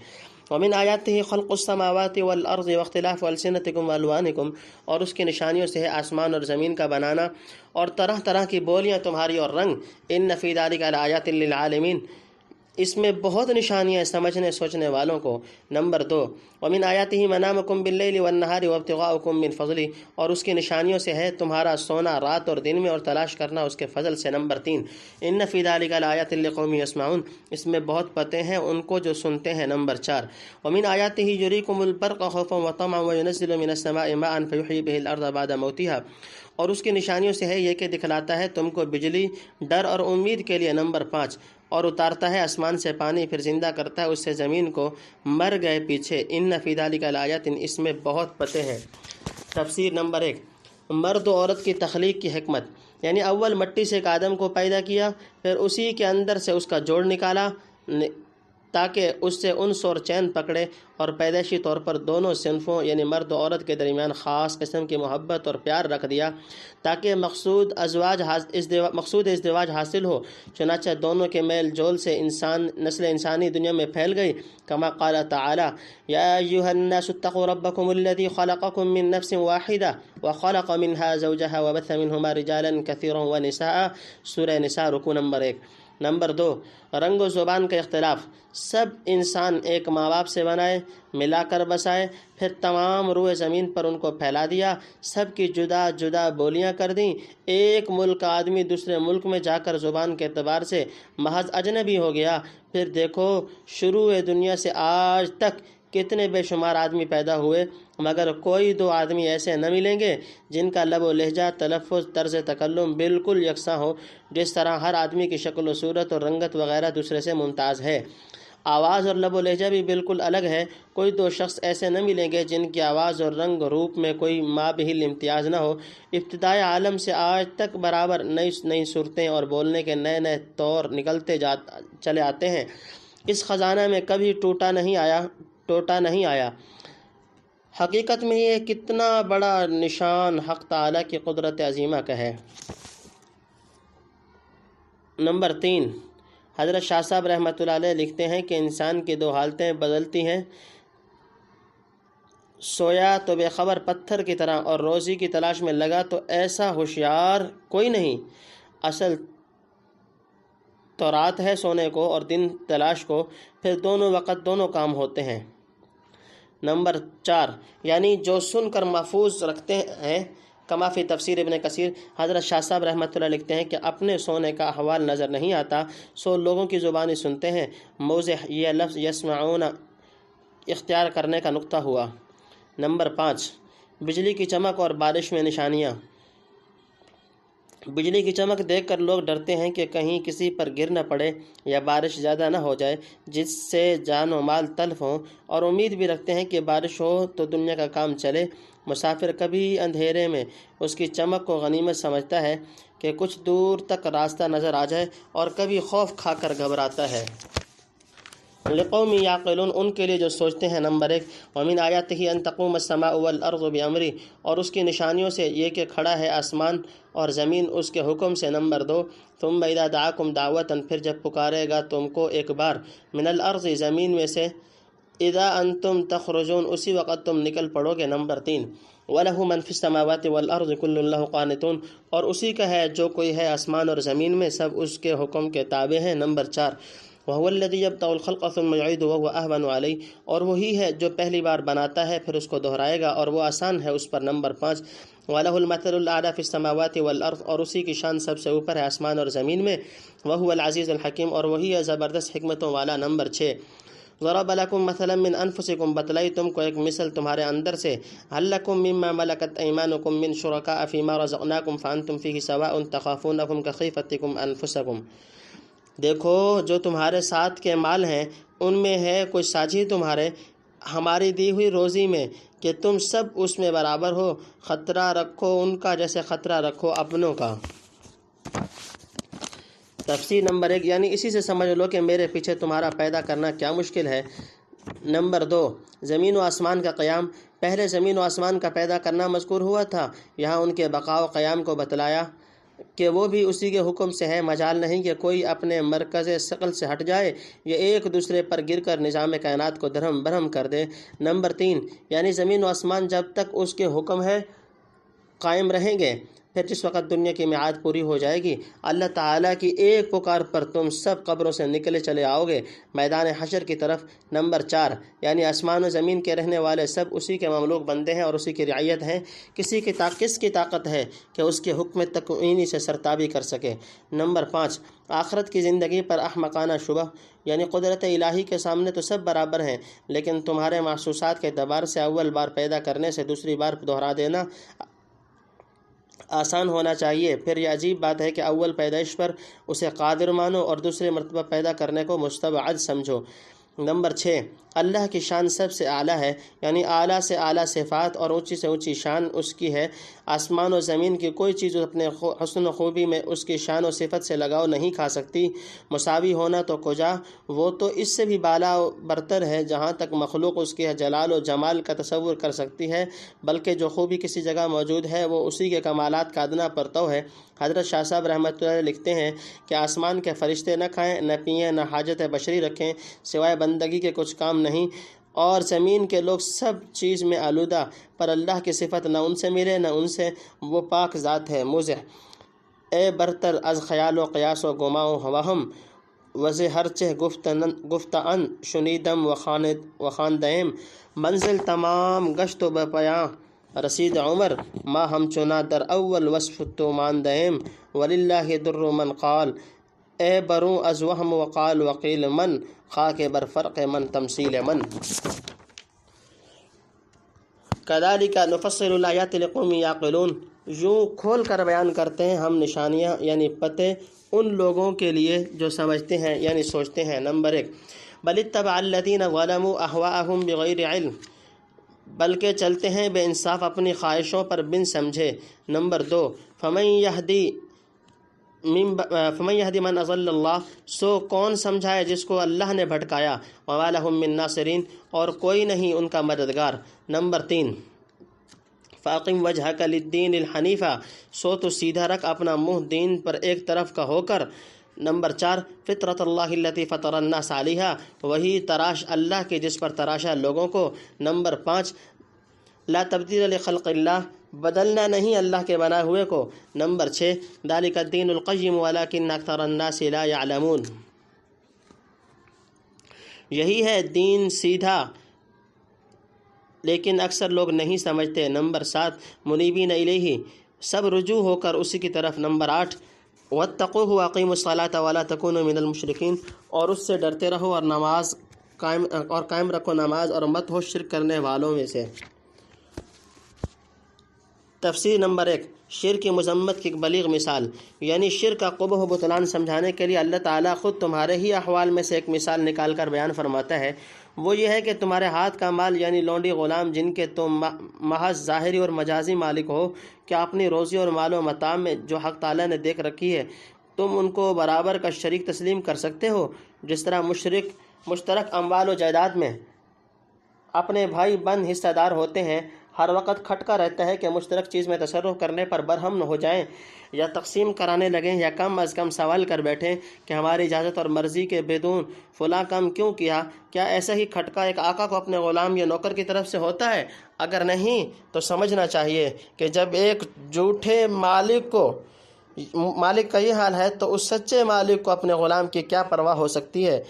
وَمِنْ آيَاتِهِ خَلْقُ السَّمَاوَاتِ وَالْأَرْضِ وَاخْتِلَافُ أَلْسِنَتِكُمْ وَأَلْوَانِكُمْ، اور اس کی نشانیوں سے ہے آسمان اور زمین کا بنانا اور طرح طرح کی بولیاں تمہاری اور رنگ۔ إِنَّ فِي ذَلِكَ لَآيَاتٍ لِلْعَالِمِينَ، اس میں بہت نشانیاں سمجھنے سوچنے والوں کو۔ نمبر 2، وَمِنْ آيَاتِهِ مَنَامُكُمْ بِاللَّيْلِ وَالنَّهَارِ وَابْتِغَاؤُكُمْ مِنْ فَضْلِهِ، اور اس کی نشانیوں سے ہے تمہارا سونا رات اور دن میں اور تلاش کرنا اس کے فضل سے۔ نمبر 3، إِنَّ فِي ذَلِكَ لَآيَاتٍ لِقَوْمٍ يَسْمَعُونَ، اس میں بہت پتہ ہیں ان کو جو سنتے ہیں۔ نمبر 4، وَمِنْ آيَاتِهِ يُرِيكُمُ الْبَرْقَ خَوْفًا وَطَمَعًا وَيُنَزِّلُ مِنَ السَّمَاءِ مَاءً فَيُحْيِي بِهِ الْأَرْضَ بَعْدَ مَوْتِهَا، اور اس کی نشانیوں سے ہے یہ کہ دکھلاتا ہے تم کو بجلی ڈر اور امید کے لیے۔ نمبر 5، اور اتارتا ہے آسمان سے پانی، پھر زندہ کرتا ہے اس سے زمین کو مر گئے پیچھے۔ إِنَّ فِي ذَلِكَ لَآيَاتٍ، اس میں بہت پتہ ہے۔ تفسیر نمبر 1، مرد و عورت کی تخلیق کی حکمت، یعنی اول مٹی سے ایک آدم کو پیدا کیا، پھر اسی کے اندر سے اس کا جوڑ نکالا تاکہ اس سے انس اور چین پکڑے، اور پیدائشی طور پر دونوں صنفوں یعنی مرد و عورت کے درمیان خاص قسم کی محبت اور پیار رکھ دیا تاکہ مقصود ازدواج حاصل ہو۔ چنانچہ دونوں کے میل جول سے نسل انسانی دنیا میں پھیل گئی۔ کما قال تعالی یا ایھا الناس اتقوا ربکم الذی خلقکم من نفس واحدہ وخلق منها زوجها وبث منہما رجالا کثیرا ونساء، سورہ نساء رکوع نمبر 1۔ نمبر 2، رنگ و زبان کا اختلاف، سب انسان ایک ماں باپ سے بنائے، ملا کر بسائے، پھر تمام روئے زمین پر ان کو پھیلا دیا، سب کی جدا جدا بولیاں کر دیں۔ ایک ملک کا آدمی دوسرے ملک میں جا کر زبان کے اعتبار سے محض اجنبی ہو گیا۔ پھر دیکھو شروع دنیا سے آج تک کتنے بے شمار آدمی پیدا ہوئے، مگر کوئی دو آدمی ایسے نہ ملیں گے جن کا لب و لہجہ، تلفظ، طرز تکلم بالکل یکساں ہو، جس طرح ہر آدمی کی شکل و صورت اور رنگت وغیرہ دوسرے سے ممتاز ہے۔ آواز اور لب و لہجہ بھی بالکل الگ ہے۔ کوئی دو شخص ایسے نہ ملیں گے جن کی آواز اور رنگ روپ میں کوئی مابہل امتیاز نہ ہو۔ ابتدائے عالم سے آج تک برابر نئی نئی صورتیں اور بولنے کے نئے نئے طور نکلتے چلے آتے ہیں۔ اس خزانہ میں کبھی ٹوٹا نہیں آیا۔ حقیقت میں یہ کتنا بڑا نشان حق تعالیٰ کی قدرت عظیمہ کا ہے۔ نمبر 3، حضرت شاہ صاحب رحمۃ اللہ علیہ لکھتے ہیں کہ انسان کی دو حالتیں بدلتی ہیں، سویا تو بے خبر پتھر کی طرح اور روزی کی تلاش میں لگا تو ایسا ہوشیار کوئی نہیں۔ اصل تو رات ہے سونے کو اور دن تلاش کو، پھر دونوں وقت دونوں کام ہوتے ہیں۔ نمبر 4، یعنی جو سن کر محفوظ رکھتے ہیں، کما فی تفسیر ابن کثیر، حضرت شاہ صاحب رحمۃ اللہ لکھتے ہیں کہ اپنے سونے کا احوال نظر نہیں آتا، سو لوگوں کی زبانی سنتے ہیں۔ موضح یہ لفظ یسمعون اختیار کرنے کا نقطہ ہوا۔ نمبر 5، بجلی کی چمک اور بارش میں نشانیاں۔ بجلی کی چمک دیکھ کر لوگ ڈرتے ہیں کہ کہیں کسی پر گر نہ پڑے یا بارش زیادہ نہ ہو جائے جس سے جان و مال تلف ہوں، اور امید بھی رکھتے ہیں کہ بارش ہو تو دنیا کا کام چلے۔ مسافر کبھی اندھیرے میں اس کی چمک کو غنیمت سمجھتا ہے کہ کچھ دور تک راستہ نظر آ جائے، اور کبھی خوف کھا کر گھبراتا ہے۔ لقوم یعقلون، ان کے لیے جو سوچتے ہیں۔ نمبر 1، ومن آیاتہ ان تقوم السماء والارض بامرہ، اور اس کی نشانیوں سے یہ کہ کھڑا ہے آسمان اور زمین اس کے حکم سے۔ نمبر 2، ثم اذا دعاکم دعوتا، پھر جب پکارے گا تم کو ایک بار، من الارض، زمین میں سے، اذا انتم تخرجون، اسی وقت تم نکل پڑو گے۔ نمبر 3، وَلَهُ مَنْ فِي السَّمَاوَاتِ وَالْأَرْضِ كُلٌّ لَهُ قَانِتُونَ، اور اسی کا ہے جو کوئی ہے آسمان اور زمین میں، سب اس کے حکم کے تابع ہیں۔ نمبر 4، وَهُوَ الَّذِي يَبْدَأُ الْخَلْقَ ثُمَّ يُعِيدُهُ وَهُوَ أَهْوَنُ عَلَيْهِ، اور وہی ہے جو پہلی بار بناتا ہے پھر اس کو دہرائے گا اور وہ آسان ہے اس پر۔ نمبر 5، وَلَهُ الْمَثَلُ الْأَعْلَىٰ فِي السَّمَاوَاتِ وَالْأَرْضِ، اور اسی کی شان سب سے اوپر ہے آسمان اور زمین میں۔ وَهُوَ الْعَزِيزُ الْحَكِيمُ، اور وہی ہے زبردست حکمتوں والا۔ نمبر 6، ضرب لکم مثلا من انفسکم، بتلائی تم کو ایک مثل تمہارے اندر سے، هل لکم مما ملکت ایمانکم من شرکاء فیما رزقناکم فانتم فیہ سواء تخافونہم کخیفتکم انفسکم، دیکھو جو تمہارے ساتھ کے مال ہیں ان میں ہے کوئی ساجی تمہارے ہماری دی ہوئی روزی میں کہ تم سب اس میں برابر ہو، خطرہ رکھو ان کا جیسے خطرہ رکھو اپنوں کا۔ تفسیر نمبر 1، یعنی اسی سے سمجھ لو کہ میرے پیچھے تمہارا پیدا کرنا کیا مشکل ہے۔ نمبر 2، زمین و آسمان کا قیام، پہلے زمین و آسمان کا پیدا کرنا مذکور ہوا تھا، یہاں ان کے بقاء و قیام کو بتلایا کہ وہ بھی اسی کے حکم سے ہے، مجال نہیں کہ کوئی اپنے مرکز ثقل سے ہٹ جائے، یہ ایک دوسرے پر گر کر نظام کائنات کو درہم برہم کر دے۔ نمبر 3، یعنی زمین و آسمان جب تک اس کے حکم ہے قائم رہیں گے، پھر جس وقت دنیا کی میعاد پوری ہو جائے گی، اللہ تعالیٰ کی ایک پکار پر تم سب قبروں سے نکلے چلے آؤ گے میدان حشر کی طرف۔ نمبر 4، یعنی آسمان و زمین کے رہنے والے سب اسی کے مملوک بندے ہیں اور اسی کی رعیت ہیں، کس کی طاقت ہے کہ اس کے حکم تکوینی سے سرتابی کر سکے۔ نمبر 5، آخرت کی زندگی پر احمقانہ شبہ، یعنی قدرت الہی کے سامنے تو سب برابر ہیں، لیکن تمہارے محسوسات کے اعتبار سے اول بار پیدا کرنے سے دوسری بار دہرا دینا آسان ہونا چاہیے۔ پھر یہ عجیب بات ہے کہ اول پیدائش پر اسے قادر مانو اور دوسرے مرتبہ پیدا کرنے کو مستبعد سمجھو۔ نمبر 6، اللہ کی شان سب سے اعلیٰ ہے، یعنی اعلیٰ سے اعلیٰ صفات اور اونچی سے اونچی شان اس کی ہے۔ آسمان و زمین کی کوئی چیز اپنے حسن و خوبی میں اس کی شان و صفت سے لگاؤ نہیں کھا سکتی، مساوی ہونا تو کجا، وہ تو اس سے بھی بالا برتر ہے۔ جہاں تک مخلوق اس کے جلال و جمال کا تصور کر سکتی ہے، بلکہ جو خوبی کسی جگہ موجود ہے وہ اسی کے کمالات کا ادنا پرتو ہے۔ حضرت شاہ صاحب رحمۃ اللہ لکھتے ہیں کہ آسمان کے فرشتے نہ کھائیں نہ پئیں نہ حاجت بشری رکھیں سوائے بندگی کے کچھ کام نہیں، اور زمین کے لوگ سب چیز میں آلودہ، پر اللہ کی صفت نہ ان سے ملے نہ ان سے، وہ پاک ذات ہے۔ موضح، اے برتر از خیال و قیاس و گماں و وہم، وز ہرچہ گفتان شنیدم و خواندیم، منزل تمام گشت و بپیاں رسید عمر، ما ہم چنا در اول وصف تو ماندیم، وللہ در من قال، اے بروں از وہم وقال وقیل من، خاک بر فرق من تمثیل من۔ کذالک نفصل الآیات لقوم یعقلون، یوں کھول کر بیان کرتے ہیں ہم نشانیاں یعنی پتے ان لوگوں کے لیے جو سمجھتے ہیں یعنی سوچتے ہیں۔ نمبر 1، بل اتبع الذین ظلموا اہواءہم بغیر علم، بلکہ چلتے ہیں بے انصاف اپنی خواہشوں پر بن سمجھے۔ نمبر 2، فمن یہدی من اضل اللہ، سو کون سمجھائے جس کو اللہ نے بھٹکایا، وما لہم من ناصرین، اور کوئی نہیں ان کا مددگار۔ نمبر 3، فاقم وجہک للدین الحنیفہ، سو تو سیدھا رکھ اپنا منہ دین پر ایک طرف کا ہو کر۔ نمبر 4، فطرت اللہ التی فطر الناس علیہا، وہی تراش اللہ کے جس پر تراشا لوگوں کو۔ نمبر 5، لا تبدیل لخلق اللہ، بدلنا نہیں اللہ کے بنائے ہوئے کو۔ نمبر 6، ذالک الدین القیم ولکن اکثر الناس لا یعلمون، یہی ہے دین سیدھا لیکن اکثر لوگ نہیں سمجھتے۔ نمبر 7، منیبین الیہ، سب رجوع ہو کر اسی کی طرف۔ نمبر 8، واتقوہ واقیموا الصلاۃ ولا تکونوا من المشرکین، اور اس سے ڈرتے رہو اور نماز قائم رکھو نماز، اور مت ہو شرک کرنے والوں میں سے۔ تفسیر نمبر 1، شرک کی مذمت کی ایک بلیغ مثال، یعنی شرک کا قبح و بطلان سمجھانے کے لیے اللہ تعالیٰ خود تمہارے ہی احوال میں سے ایک مثال نکال کر بیان فرماتا ہے۔ وہ یہ ہے کہ تمہارے ہاتھ کا مال یعنی لونڈی غلام جن کے تم محض ظاہری اور مجازی مالک ہو، کیا اپنی روزی اور مال و متاع میں جو حق تعالیٰ نے دیکھ رکھی ہے تم ان کو برابر کا شریک تسلیم کر سکتے ہو؟ جس طرح مشترک اموال و جائیداد میں اپنے بھائی بند حصہ دار ہوتے ہیں، ہر وقت کھٹکا رہتا ہے کہ مشترک چیز میں تصرف کرنے پر برہم نہ ہو جائیں یا تقسیم کرانے لگیں، یا کم از کم سوال کر بیٹھیں کہ ہماری اجازت اور مرضی کے بدون فلاں کام کیوں کیا؟ کیا ایسا ہی کھٹکا ایک آقا کو اپنے غلام یا نوکر کی طرف سے ہوتا ہے؟ اگر نہیں تو سمجھنا چاہیے کہ جب ایک جھوٹے مالک کا یہ حال ہے تو اس سچے مالک کو اپنے غلام کی کیا پرواہ ہو سکتی ہے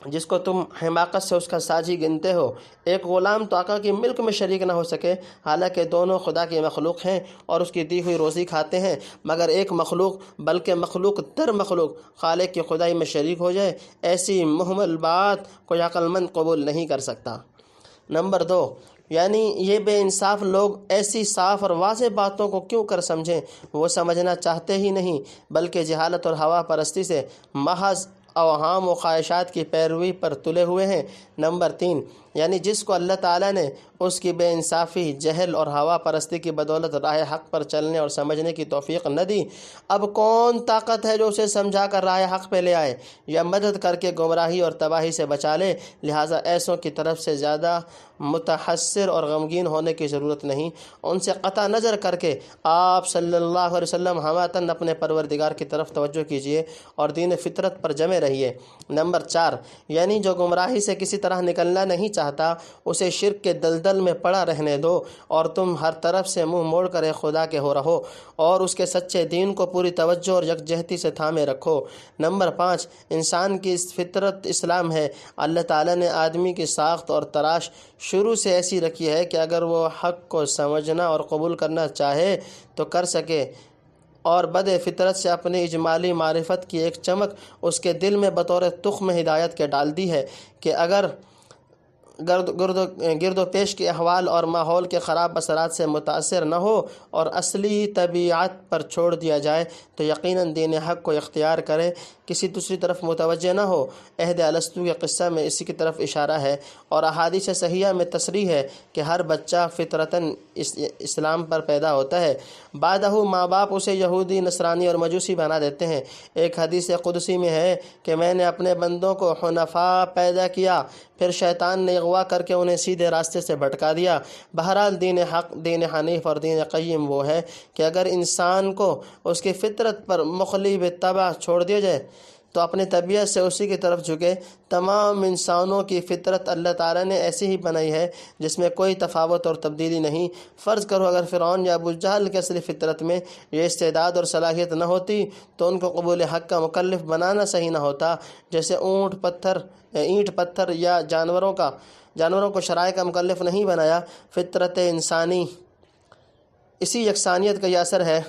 جس کو تم حماقت سے اس کا ساجی گنتے ہو۔ ایک غلام تو آقا کی ملک میں شریک نہ ہو سکے، حالانکہ دونوں خدا کی مخلوق ہیں اور اس کی دی ہوئی روزی کھاتے ہیں، مگر ایک مخلوق بلکہ مخلوق در مخلوق خالق کی خدائی میں شریک ہو جائے، ایسی محمل بات کوئی عقل مند قبول نہیں کر سکتا۔ نمبر 2، یعنی یہ بے انصاف لوگ ایسی صاف اور واضح باتوں کو کیوں کر سمجھیں؟ وہ سمجھنا چاہتے ہی نہیں، بلکہ جہالت اور ہوا پرستی سے محض اوہام و خواہشات کی پیروی پر تلے ہوئے ہیں۔ نمبر 3، یعنی جس کو اللہ تعالیٰ نے اس کی بے انصافی، جہل اور ہوا پرستی کی بدولت راہ حق پر چلنے اور سمجھنے کی توفیق نہ دی، اب کون طاقت ہے جو اسے سمجھا کر راہ حق پہ لے آئے یا مدد کر کے گمراہی اور تباہی سے بچا لے؟ لہٰذا ایسوں کی طرف سے زیادہ متحسر اور غمگین ہونے کی ضرورت نہیں، ان سے قطع نظر کر کے آپ صلی اللہ علیہ وسلم ہماتن اپنے پروردگار کی طرف توجہ کیجیے اور دین فطرت پر جمے رہیے۔ نمبر 4، یعنی جو گمراہی سے کسی طرح نکلنا نہیں چاہتا اسے شرک کے دلدل میں پڑا رہنے دو، اور تم ہر طرف سے منہ موڑ کر خدا کے ہو رہو اور اس کے سچے دین کو پوری توجہ اور یکجہتی سے تھامے رکھو۔ نمبر 5، انسان کی فطرت اسلام ہے۔ اللہ تعالیٰ نے آدمی کی ساخت اور تراش شروع سے ایسی رکھی ہے کہ اگر وہ حق کو سمجھنا اور قبول کرنا چاہے تو کر سکے، اور بد فطرت سے اپنی اجمالی معرفت کی ایک چمک اس کے دل میں بطور تخم ہدایت کے ڈال دی ہے کہ اگر گرد و پیش کے احوال اور ماحول کے خراب اثرات سے متاثر نہ ہو اور اصلی طبیعت پر چھوڑ دیا جائے تو یقیناً دین حق کو اختیار کرے، کسی دوسری طرف متوجہ نہ ہو۔ عہد الستو کے قصہ میں اسی کی طرف اشارہ ہے، اور احادیث صحیحہ میں تصریح ہے کہ ہر بچہ فطرتاً اسلام پر پیدا ہوتا ہے، بعدہ ماں باپ اسے یہودی، نصرانی اور مجوسی بنا دیتے ہیں۔ ایک حدیث قدسی میں ہے کہ میں نے اپنے بندوں کو حنفاء پیدا کیا، پھر شیطان نے اغوا کر کے انہیں سیدھے راستے سے بھٹکا دیا۔ بہرحال دین حق، دین حنیف اور دین قیم وہ ہے کہ اگر انسان کو اس کی فطرت پر مخالف اتباع چھوڑ دیا جائے تو اپنی طبیعت سے اسی کی طرف جھکے۔ تمام انسانوں کی فطرت اللہ تعالیٰ نے ایسی ہی بنائی ہے جس میں کوئی تفاوت اور تبدیلی نہیں۔ فرض کرو اگر فرعون یا ابو جہل کی اصلی فطرت میں یہ استعداد اور صلاحیت نہ ہوتی تو ان کو قبول حق کا مکلف بنانا صحیح نہ ہوتا، جیسے اینٹ پتھر یا جانوروں کو شرائع کا مکلف نہیں بنایا۔ فطرت انسانی اسی یکسانیت کا یہ اثر ہے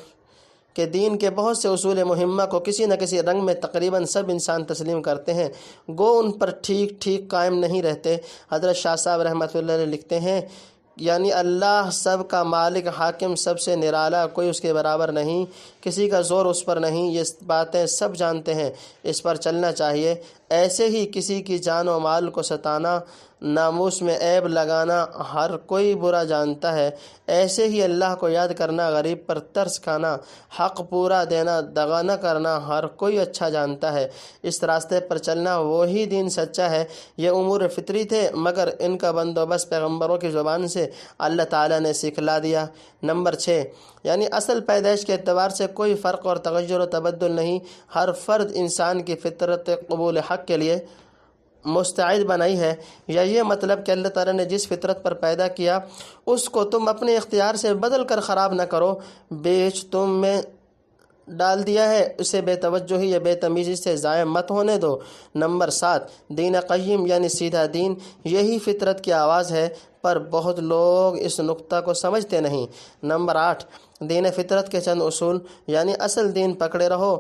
کہ دین کے بہت سے اصول مہمہ کو کسی نہ کسی رنگ میں تقریباً سب انسان تسلیم کرتے ہیں، گو ان پر ٹھیک قائم نہیں رہتے۔ حضرت شاہ صاحب رحمۃ اللہ علیہ لکھتے ہیں یعنی اللہ سب کا مالک، حاکم، سب سے نرالا، کوئی اس کے برابر نہیں، کسی کا زور اس پر نہیں، یہ باتیں سب جانتے ہیں، اس پر چلنا چاہیے۔ ایسے ہی کسی کی جان و مال کو ستانا، ناموس میں عیب لگانا ہر کوئی برا جانتا ہے۔ ایسے ہی اللہ کو یاد کرنا، غریب پر ترس کھانا، حق پورا دینا، دغا نہ کرنا ہر کوئی اچھا جانتا ہے۔ اس راستے پر چلنا وہی دین سچا ہے۔ یہ امور فطری تھے مگر ان کا بندوبست پیغمبروں کی زبان سے اللہ تعالیٰ نے سکھلا دیا۔ نمبر 6، یعنی اصل پیدائش کے اعتبار سے کوئی فرق اور تغیر و تبدل نہیں۔ ہر فرد انسان کی فطرت قبول حق کے لیے مستعد بنائی ہے۔ یا یہ مطلب کہ اللہ تعالیٰ نے جس فطرت پر پیدا کیا اس کو تم اپنے اختیار سے بدل کر خراب نہ کرو، بیچ تم میں ڈال دیا ہے، اسے بے توجہی یا بے تمیزی سے ضائع مت ہونے دو۔ نمبر 7، دین قیم یعنی سیدھا دین، یہی فطرت کی آواز ہے، پر بہت لوگ اس نقطہ کو سمجھتے نہیں۔ نمبر 8، دین فطرت کے چند اصول، یعنی اصل دین پکڑے رہو،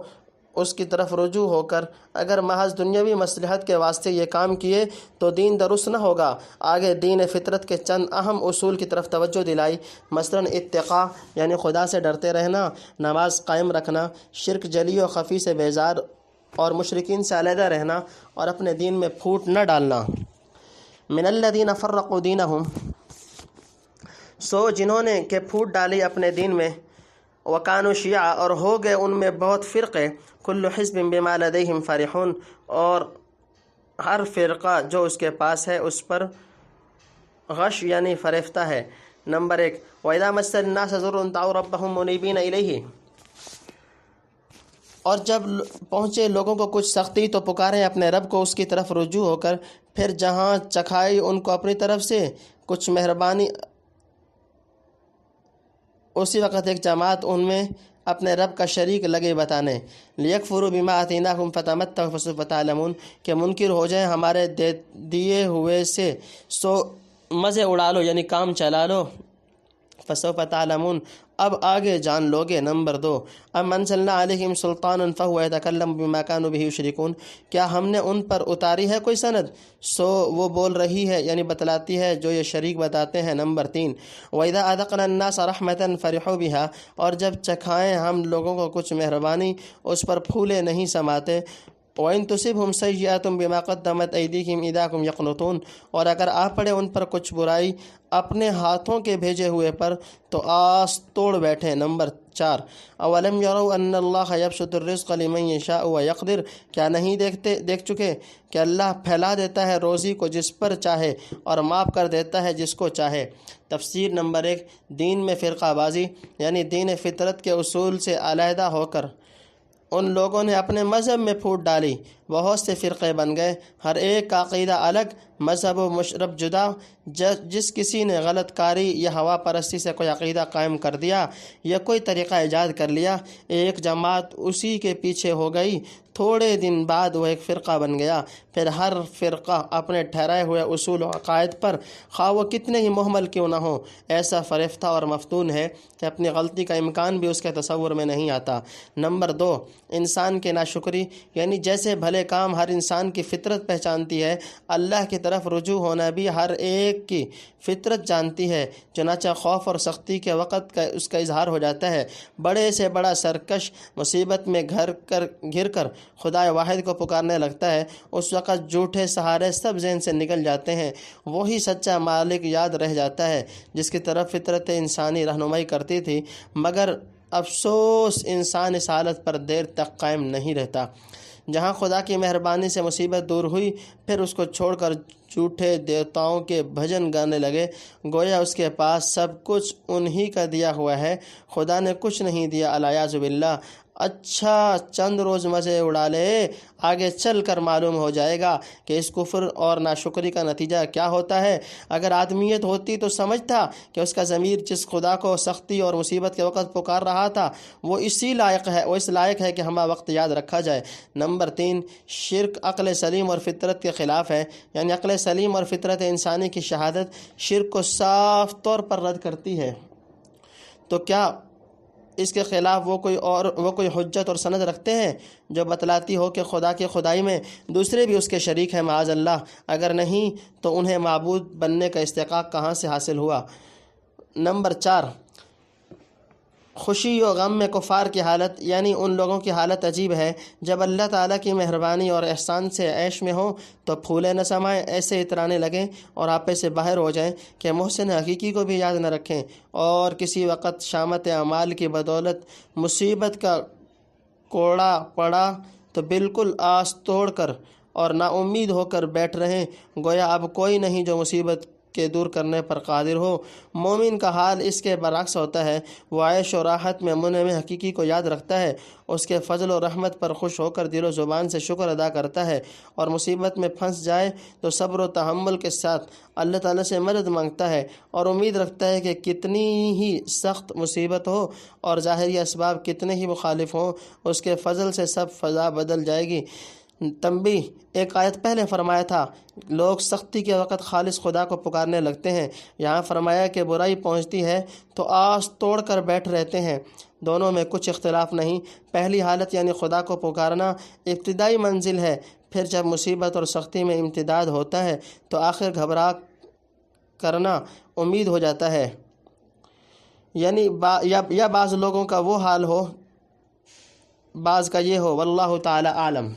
اس کی طرف رجوع ہو کر اگر محض دنیاوی مصلحت کے واسطے یہ کام کیے تو دین درست نہ ہوگا۔ آگے دین فطرت کے چند اہم اصول کی طرف توجہ دلائی، مثلاً اتقاء یعنی خدا سے ڈرتے رہنا، نماز قائم رکھنا، شرک جلی و خفی سے بیزار اور مشرکین سے علیحدہ رہنا، اور اپنے دین میں پھوٹ نہ ڈالنا۔ من الذین فرقوا دینہم، سو جنہوں نے کہ پھوٹ ڈالی اپنے دین میں، وکانوا شیعا اور ہو گئے ان میں بہت فرقے، کل حزب بما لدیہم فرحون، اور ہر فرقہ جو اس کے پاس ہے اس پر غش یعنی فریفتہ ہے۔ نمبر 1، وَإِذَا مَسَّ النَّاسَ ضُرٌّ دَعَوْا رَبَّهُمْ مُنِيبِينَ إِلَيْهِ، اور جب پہنچے لوگوں کو کچھ سختی تو پکاریں اپنے رب کو اس کی طرف رجوع ہو کر، پھر جہاں چکھائی ان کو اپنی طرف سے کچھ مہربانی، اسی وقت ایک جماعت ان میں اپنے رب کا شریک لگے بتانے، لیکفروا بما آتیناہم فتمتعوا فسوف تعلمون، کہ منکر ہو جائیں ہمارے دیے ہوئے سے، سو مزے اڑا لو یعنی کام چلا لو، فسوف تعلمون اب آگے جان لوگے۔ نمبر 2، ام انزلنا علیہم سلطانا فہو یتکلم بما کانوا بہ یشرکون، کیا ہم نے ان پر اتاری ہے کوئی سند، سو وہ بول رہی ہے یعنی بتلاتی ہے جو یہ شریک بتاتے ہیں۔ نمبر 3، وَإِذَا أَذَقْنَا النَّاسَ رَحْمَةً فَرِحُوا بِهَا، اور جب چکھائیں ہم لوگوں کو کچھ مہربانی اس پر پھولے نہیں سماتے، وَإِن تُصِبْهُمْ سَيِّئَةٌ بِمَا قَدَّمَتْ أَيْدِيهِمْ إِذَا هُمْ يَقْنُطُونَ، اور اگر آ پڑے ان پر کچھ برائی اپنے ہاتھوں کے بھیجے ہوئے پر تو آس توڑ بیٹھے۔ نمبر 4، اولم یروا ان اللہ یبسط الرزق لمن یشاء ویقدر، کیا نہیں دیکھ چکے کہ اللہ پھیلا دیتا ہے روزی کو جس پر چاہے اور معاف کر دیتا ہے جس کو چاہے۔ تفسیر نمبر 1، دین میں فرقہ بازی یعنی دین فطرت کے اصول سے علیحدہ ہو کر ان لوگوں نے اپنے مذہب میں پھوٹ ڈالی، بہت سے فرقے بن گئے، ہر ایک کا عقیدہ الگ، مذہب و مشرب جدا۔ جس کسی نے غلط کاری یا ہوا پرستی سے کوئی عقیدہ قائم کر دیا یا کوئی طریقہ ایجاد کر لیا، ایک جماعت اسی کے پیچھے ہو گئی، تھوڑے دن بعد وہ ایک فرقہ بن گیا، پھر ہر فرقہ اپنے ٹھہرائے ہوئے اصول و عقائد پر خواہ وہ کتنے ہی محمل کیوں نہ ہو ایسا فریفتہ اور مفتون ہے کہ اپنی غلطی کا امکان بھی اس کے تصور میں نہیں آتا۔ نمبر 2، انسان کی ناشکری یعنی جیسے بھلے کام ہر انسان کی فطرت پہچانتی ہے، اللہ کی طرف رجوع ہونا بھی ہر ایک کی فطرت جانتی ہے، چنانچہ خوف اور سختی کے وقت اس کا اظہار ہو جاتا ہے۔ بڑے سے بڑا سرکش مصیبت میں گھر کر خدا واحد کو پکارنے لگتا ہے، اس وقت جھوٹے سہارے سب ذہن سے نکل جاتے ہیں، وہی سچا مالک یاد رہ جاتا ہے جس کی طرف فطرت انسانی رہنمائی کرتی تھی۔ مگر افسوس انسان اس حالت پر دیر تک قائم نہیں رہتا۔ جہاں خدا کی مہربانی سے مصیبت دور ہوئی، پھر اس کو چھوڑ کر جھوٹے دیوتاؤں کے بھجن گانے لگے، گویا اس کے پاس سب کچھ انہی کا دیا ہوا ہے، خدا نے کچھ نہیں دیا، الیاذ باللہ۔ اچھا چند روز مزے اڑا لے، آگے چل کر معلوم ہو جائے گا کہ اس کفر اور ناشکری کا نتیجہ کیا ہوتا ہے۔ اگر آدمیت ہوتی تو سمجھتا کہ اس کا ضمیر جس خدا کو سختی اور مصیبت کے وقت پکار رہا تھا وہ اس لائق ہے کہ ہمہ وقت یاد رکھا جائے۔ نمبر 3، شرک عقل سلیم اور فطرت کے خلاف ہے، یعنی عقل سلیم اور فطرت انسانی کی شہادت شرک کو صاف طور پر رد کرتی ہے۔ تو کیا اس کے خلاف وہ کوئی حجت اور سند رکھتے ہیں جو بتلاتی ہو کہ خدا کی خدائی میں دوسرے بھی اس کے شریک ہیں؟ معاذ اللہ، اگر نہیں تو انہیں معبود بننے کا استحقاق کہاں سے حاصل ہوا؟ نمبر 4، خوشی و غم میں کفار کی حالت، یعنی ان لوگوں کی حالت عجیب ہے جب اللہ تعالیٰ کی مہربانی اور احسان سے عیش میں ہوں تو پھولے نہ سمائیں، ایسے اترانے لگیں اور آپے سے باہر ہو جائیں کہ محسن حقیقی کو بھی یاد نہ رکھیں، اور کسی وقت شامت اعمال کی بدولت مصیبت کا کوڑا پڑا تو بالکل آس توڑ کر اور نا امید ہو کر بیٹھ رہیں، گویا اب کوئی نہیں جو مصیبت کے دور کرنے پر قادر ہو۔ مومن کا حال اس کے برعکس ہوتا ہے، وہ عیش و راحت میں منعم حقیقی کو یاد رکھتا ہے، اس کے فضل و رحمت پر خوش ہو کر دل و زبان سے شکر ادا کرتا ہے، اور مصیبت میں پھنس جائے تو صبر و تحمل کے ساتھ اللہ تعالیٰ سے مدد مانگتا ہے اور امید رکھتا ہے کہ کتنی ہی سخت مصیبت ہو اور ظاہری اسباب کتنے ہی مخالف ہوں، اس کے فضل سے سب فضا بدل جائے گی۔ تنبیہ، ایک آیت پہلے فرمایا تھا لوگ سختی کے وقت خالص خدا کو پکارنے لگتے ہیں، یہاں فرمایا کہ برائی پہنچتی ہے تو آس توڑ کر بیٹھ رہتے ہیں۔ دونوں میں کچھ اختلاف نہیں۔ پہلی حالت یعنی خدا کو پکارنا ابتدائی منزل ہے، پھر جب مصیبت اور سختی میں امتداد ہوتا ہے تو آخر گھبرا کرنا امید ہو جاتا ہے، یعنی یا بعض لوگوں کا وہ حال ہو، بعض کا یہ ہو، واللہ تعالی عالم۔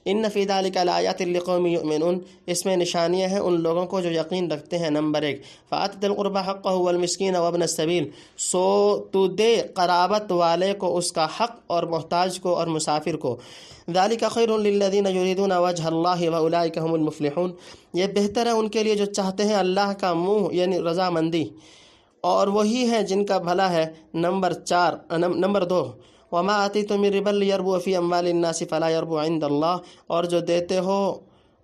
ان فی ذلک لآیات لقوم یؤمنون، اس میں نشانیاں ہیں ان لوگوں کو جو یقین رکھتے ہیں۔ نمبر 1، فآت ذی القربى حقہ والمسکین وابن السبیل، سو تو دے قرابت والے کو اس کا حق اور محتاج کو اور مسافر کو۔ ذلک خیر للذین یریدون وجہ اللہ واولئک هم المفلحون، یہ بہتر ہے ان کے لیے جو چاہتے ہیں اللہ کا منہ یعنی رضامندی، اور وہی ہے جن کا بھلا ہے۔ نمبر 2، وما آتیتم من ربا لیربو فی اموال الناس فلا یربو عند اللہ، اور جو دیتے ہو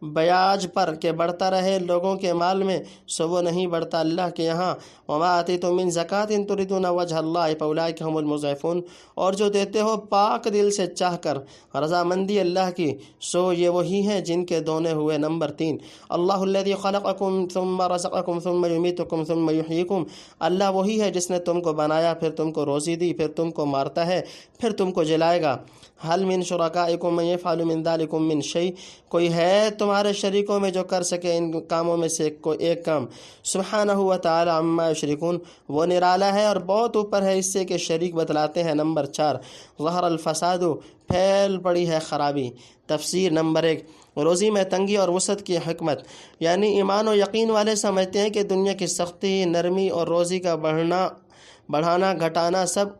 بیاج پر کہ بڑھتا رہے لوگوں کے مال میں، سو وہ نہیں بڑھتا اللہ کے یہاں۔ وما آتیتم من زکوٰۃ تریدون وجہ اللہ فاولئک هم المضعفون، اور جو دیتے ہو پاک دل سے چاہ کر رضامندی اللہ کی، سو یہ وہی ہیں جن کے دونے ہوئے۔ نمبر 3، اللہ الذی خلقکم ثم رزقکم ثم یمیتکم ثم یحییکم، اللہ وہی ہے جس نے تم کو بنایا، پھر تم کو روزی دی، پھر تم کو مارتا ہے، پھر تم کو جلائے گا۔ حل من شرکائکم من یفعل من ذلکم من شیء، کوئی ہے تمہارے شریکوں میں جو کر سکے ان کاموں میں سے کوئی ایک کام؟ سبحانہ و تعالی عما یشرکون، وہ نرالا ہے اور بہت اوپر ہے اس سے کہ شریک بتلاتے ہیں۔ نمبر 4، ظہر الفساد، پھیل پڑی ہے خرابی۔ تفسیر، نمبر 1، روزی میں تنگی اور وسعت کی حکمت، یعنی ایمان و یقین والے سمجھتے ہیں کہ دنیا کی سختی، نرمی اور روزی کا بڑھانا گھٹانا سب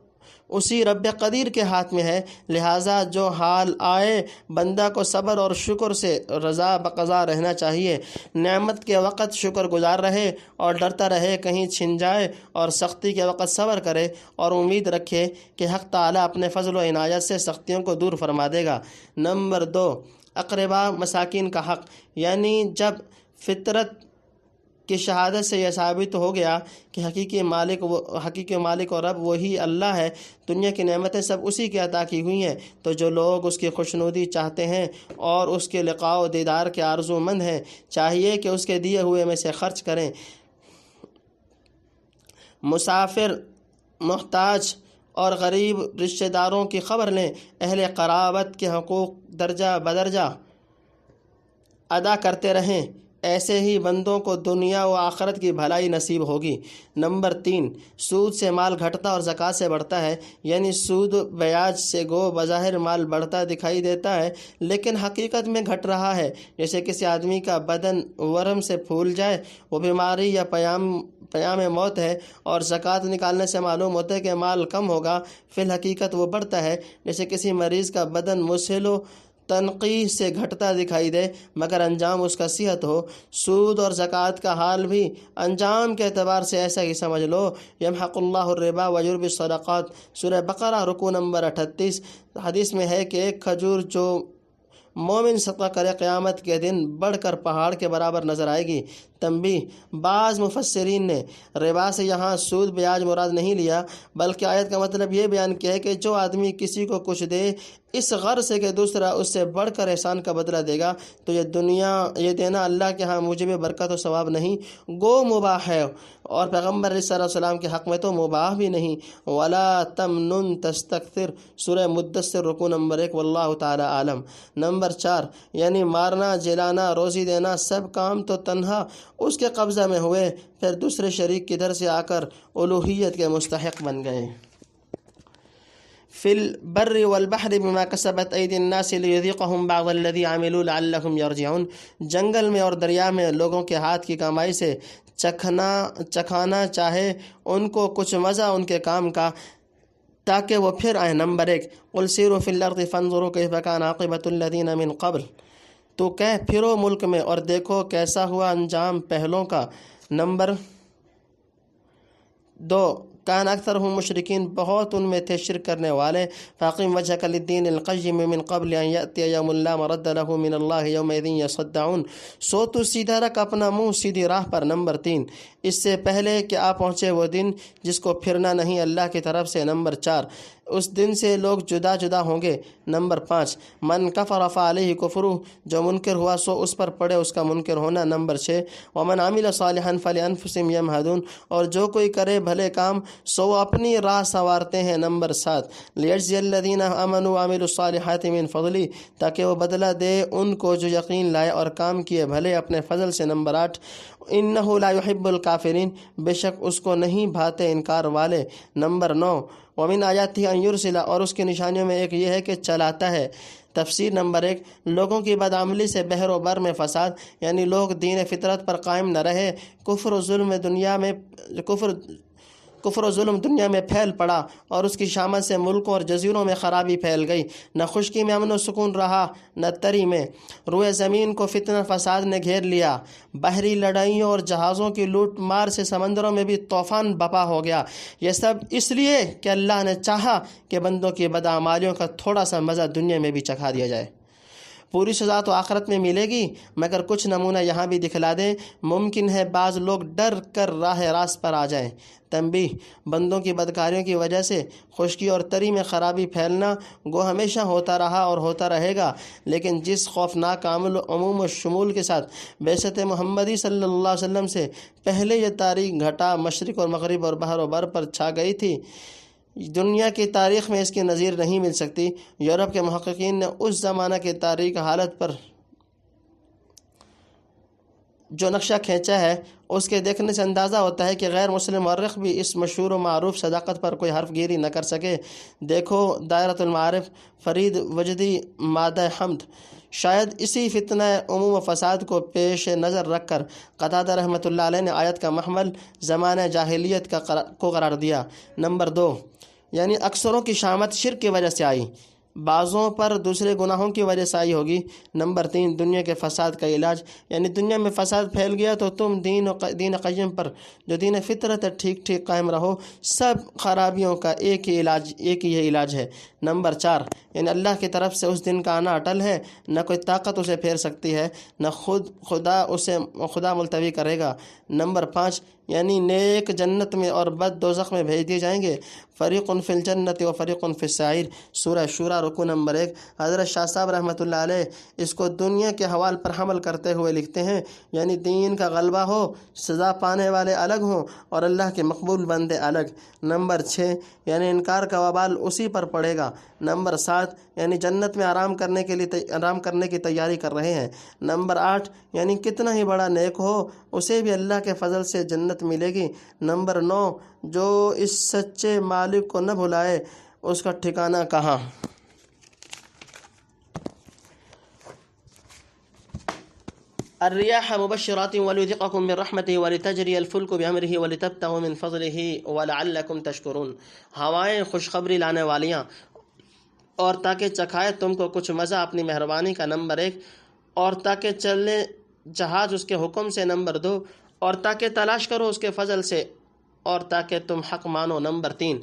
اسی رب قدیر کے ہاتھ میں ہے، لہٰذا جو حال آئے بندہ کو صبر اور شکر سے رضا بقضا رہنا چاہیے۔ نعمت کے وقت شکر گزار رہے اور ڈرتا رہے کہیں چھن جائے، اور سختی کے وقت صبر کرے اور امید رکھے کہ حق تعالیٰ اپنے فضل و عنایت سے سختیوں کو دور فرما دے گا۔ نمبر 2، اقربا مساکین کا حق، یعنی جب فطرت کی شہادت سے یہ ثابت ہو گیا کہ حقیقی مالک اور رب وہی اللہ ہے، دنیا کی نعمتیں سب اسی کی عطا کی ہوئی ہیں، تو جو لوگ اس کی خوشنودی چاہتے ہیں اور اس کے لقاء و دیدار کے آرزو مند ہیں، چاہیے کہ اس کے دیے ہوئے میں سے خرچ کریں۔ مسافر، محتاج اور غریب رشتہ داروں کی خبر لیں، اہل قرابت کے حقوق درجہ بدرجہ ادا کرتے رہیں، ایسے ہی بندوں کو دنیا و آخرت کی بھلائی نصیب ہوگی۔ نمبر 3، سود سے مال گھٹتا اور زکوٰۃ سے بڑھتا ہے، یعنی سود بیاج سے گو بظاہر مال بڑھتا دکھائی دیتا ہے لیکن حقیقت میں گھٹ رہا ہے۔ جیسے کسی آدمی کا بدن ورم سے پھول جائے، وہ بیماری یا پیام موت ہے، اور زکوٰۃ نکالنے سے معلوم ہوتا ہے کہ مال کم ہوگا، فی الحقیقت وہ بڑھتا ہے۔ جیسے کسی مریض کا بدن مسہل و تنقیح سے گھٹتا دکھائی دے مگر انجام اس کا صحت ہو، سود اور زکوٰۃ کا حال بھی انجام کے اعتبار سے ایسا ہی سمجھ لو۔ یمحق اللہ الربا ویربی الصدقات، سورہ بقرہ رکوع نمبر 38۔ حدیث میں ہے کہ ایک کھجور جو مومن صدقہ کرے قیامت کے دن بڑھ کر پہاڑ کے برابر نظر آئے گی۔ تنبیہ، بعض مفسرین نے ربا سے یہاں سود بیاج مراد نہیں لیا، بلکہ آیت کا مطلب یہ بیان کیا ہے کہ جو آدمی کسی کو کچھ دے اس غرض سے کہ دوسرا اس سے بڑھ کر احسان کا بدلہ دے گا، تو یہ دینا اللہ کے ہاں موجب برکت و ثواب نہیں، گو مباح ہے، اور پیغمبر علیہ الصلوۃ والسلام کے حق میں تو مباح بھی نہیں۔ ولا تمنن تستکثر، سورہ مدثر رکوع نمبر 1، واللہ تعالی عالم۔ نمبر 4، یعنی مارنا، جلانا، روزی دینا، سب کام تو تنہا اس کے قبضہ میں ہوئے، پھر دوسرے شریک کدھر سے آ کر الوہیت کے مستحق بن گئے۔ فی البر والبحر بما کسبت ایدی الناس لیذیقہم بعض الذی عملوا لعلہم یرجعون، جنگل میں اور دریا میں لوگوں کے ہاتھ کی کمائی سے چکھانا چاہے ان کو کچھ مزہ ان کے کام کا، تاکہ وہ پھر آئیں۔ نمبر 1، قل سیروا فی الارض فانظروا کیف کان عاقبۃ الذین من قبل، تو کہہ پھرو ملک میں اور دیکھو کیسا ہوا انجام پہلوں کا۔ نمبر 2، کان اکثرهم مشرکین، بہت ان میں تھے شرک کرنے والے۔ فاقم وجهک للدین القیم من قبل ان یأتی یوم لا مرد له من اللہ یومئذ یصدعون، سو تو سیدھا رکھ اپنا منہ سیدھی راہ پر۔ نمبر 3، اس سے پہلے کہ آ پہنچے وہ دن جس کو پھرنا نہیں اللہ کی طرف سے۔ نمبر 4، اس دن سے لوگ جدا جدا ہوں گے۔ نمبر 5، من کفر فعلیہ کفرہ، جو منکر ہوا سو اس پر پڑے اس کا منکر ہونا۔ نمبر 6، ومن عمل صالحا فلانفسہم یمہدون، اور جو کوئی کرے بھلے کام سو وہ اپنی راہ سنوارتے ہیں۔ نمبر 7، لیجزی الذین آمنوا وعملوا الصالحات من فضلہ، تاکہ وہ بدلہ دے ان کو جو یقین لائے اور کام کیے بھلے اپنے فضل سے۔ نمبر 8، انہ لا یحب الکافرین، بے شک اس کو نہیں بھاتے انکار والے۔ نمبر 9، ومن آیاتہ ان یرسل، اور اس کی نشانیوں میں ایک یہ ہے کہ چلاتا ہے۔ تفسیر۔ نمبر 1، لوگوں کی بدعملی سے بحر و بر میں فساد، یعنی لوگ دین فطرت پر قائم نہ رہے، کفر و ظلم دنیا میں پھیل پڑا، اور اس کی شامت سے ملکوں اور جزیروں میں خرابی پھیل گئی، نہ خشکی میں امن و سکون رہا نہ تری میں، روئے زمین کو فتنہ فساد نے گھیر لیا، بحری لڑائیوں اور جہازوں کی لوٹ مار سے سمندروں میں بھی طوفان بپا ہو گیا۔ یہ سب اس لیے کہ اللہ نے چاہا کہ بندوں کی بدعمالیوں کا تھوڑا سا مزہ دنیا میں بھی چکھا دیا جائے۔ پوری سزا تو آخرت میں ملے گی، مگر کچھ نمونہ یہاں بھی دکھلا دیں، ممکن ہے بعض لوگ ڈر کر راہ راست پر آ جائیں۔ تنبیہ، بندوں کی بدکاریوں کی وجہ سے خشکی اور تری میں خرابی پھیلنا گو ہمیشہ ہوتا رہا اور ہوتا رہے گا، لیکن جس خوفناک عموم و شمول کے ساتھ بعثت محمدی صلی اللہ علیہ وسلم سے پہلے یہ تاریخ گھٹا مشرق اور مغرب اور بحر و بر پر چھا گئی تھی، دنیا کی تاریخ میں اس کی نظیر نہیں مل سکتی۔ یورپ کے محققین نے اس زمانہ کی تاریخ حالت پر جو نقشہ کھینچا ہے اس کے دیکھنے سے اندازہ ہوتا ہے کہ غیر مسلم مورخ بھی اس مشہور و معروف صداقت پر کوئی حرف گیری نہ کر سکے۔ دیکھو دائرۃ المعارف، فرید وجدی، مادہ حمد۔ شاید اسی فتنہ عموم و فساد کو پیش نظر رکھ کر قتادہ رحمۃ اللہ علیہ نے آیت کا محمل زمانہ جاہلیت کو قرار دیا۔ نمبر 2، یعنی اکثروں کی شامت شرک کی وجہ سے آئی، بعضوں پر دوسرے گناہوں کی وجہ سے آئی ہوگی۔ نمبر 3، دنیا کے فساد کا علاج، یعنی دنیا میں فساد پھیل گیا تو تم دین قیم پر جو دین فطرت ہے ٹھیک ٹھیک قائم رہو، سب خرابیوں کا ایک ہی یہ علاج ہے۔ نمبر 4، یعنی اللہ کی طرف سے اس دن کا آنا اٹل ہے، نہ کوئی طاقت اسے پھیر سکتی ہے، نہ خدا ملتوی کرے گا۔ نمبر 5، یعنی نیک جنت میں اور بد دوزخ میں بھیج دیے جائیں گے، فریق فی الجنت و فریق فی السعیر، سورہ شورى رکوع نمبر 1۔ حضرت شاہ صاحب رحمۃ اللہ علیہ اس کو دنیا کے حوال پر حمل کرتے ہوئے لکھتے ہیں، یعنی دین کا غلبہ ہو، سزا پانے والے الگ ہوں اور اللہ کے مقبول بندے الگ۔ نمبر 6، یعنی انکار کا وبال اسی پر پڑے گا۔ نمبر 7، یعنی جنت میں آرام کرنے کی تیاری کر رہے ہیں۔ نمبر 8، یعنی کتنا ہی بڑا نیک ہو اسے بھی اللہ کے فضل سے جنت ملے گی۔ نمبر 9، جو اس سچے مالک کو نہ بھلائے اس کا ٹھکانہ کہاں۔ الرياح مبشرات وليذيقكم من رحمته ولتجري الفلك بأمره ولتبتغوا من فضله ولعلكم تشكرون، ہوائیں خوشخبری لانے والیاں، اور تاکہ چکھائے تم کو کچھ مزہ اپنی مہربانی کا۔ نمبر 1، اور تاکہ چلے جہاز اس کے حکم سے۔ نمبر 2، اور تاکہ تلاش کرو اس کے فضل سے، اور تاکہ تم حق مانو۔ نمبر 3،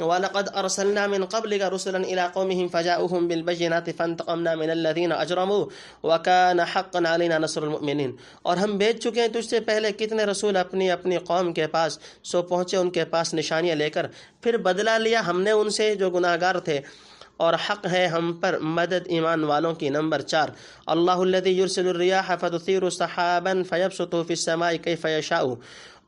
وَلَقَدْ أَرْسَلْنَا مِنْ قَبْلِكَ رُسُلًا إِلَىٰ قَوْمِهِمْ فَجَاءُوهُمْ بِالْبَيِّنَاتِ فَانْتَقَمْنَا مِنَ الَّذِينَ أَجْرَمُوا وَكَانَ حَقًّا عَلَيْنَا نَصْرُ الْمُؤْمِنِينَ، اور ہم بھیج چکے ہیں تجھ سے پہلے کتنے رسول اپنی قوم کے پاس، سو پہنچے ان کے پاس نشانیاں لے کر، پھر بدلہ لیا ہم نے ان سے جو گناہ گار تھے، اور حق ہے ہم پر مدد ایمان والوں کی۔ نمبر 4 اللہ الذی یرسل الریاح فتثیر سحابا فیبسط فی السماء کیف یشاء،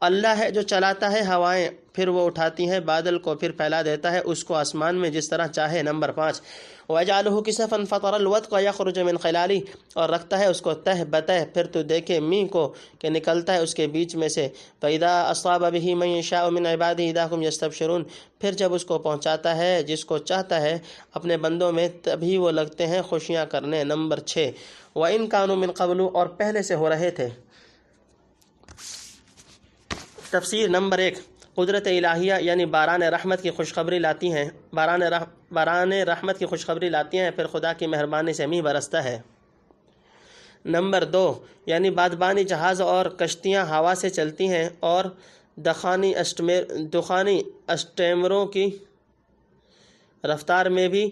اللہ ہے جو چلاتا ہے ہوائیں پھر وہ اٹھاتی ہیں بادل کو پھر پھیلا دیتا ہے اس کو آسمان میں جس طرح چاہے۔ نمبر 5 وَيَجْعَلُهُ كِسَفًا فَتَرَى الْوَدْقَ يَخْرُجُ مِنْ خِلَالِهِ، اور رکھتا ہے اس کو تہ بتہ پھر تو دیکھے می کو کہ نکلتا ہے اس کے بیچ میں سے۔ فَإِذَا أَصَابَ بِهِ مَن يَشَاءُ مِنْ عِبَادِهِ إِذَا هُمْ يَسْتَبْشِرُونَ، پھر جب اس کو پہنچاتا ہے جس کو چاہتا ہے اپنے بندوں میں تبھی وہ لگتے ہیں خوشیاں کرنے۔ نمبر 6 وَإِنْ كَانُوا مِنْ قَبْلُ، اور پہلے سے ہو رہے تھے۔ تفسیر نمبر 1 قدرت الہیہ یعنی باران رحمت کی خوشخبری لاتی ہیں، باران رحمت کی خوشخبری لاتی ہیں پھر خدا کی مہربانی سے می برستا ہے۔ نمبر 2 یعنی بادبانی جہاز اور کشتیاں ہوا سے چلتی ہیں اور دخانی اسٹیمروں کی رفتار میں بھی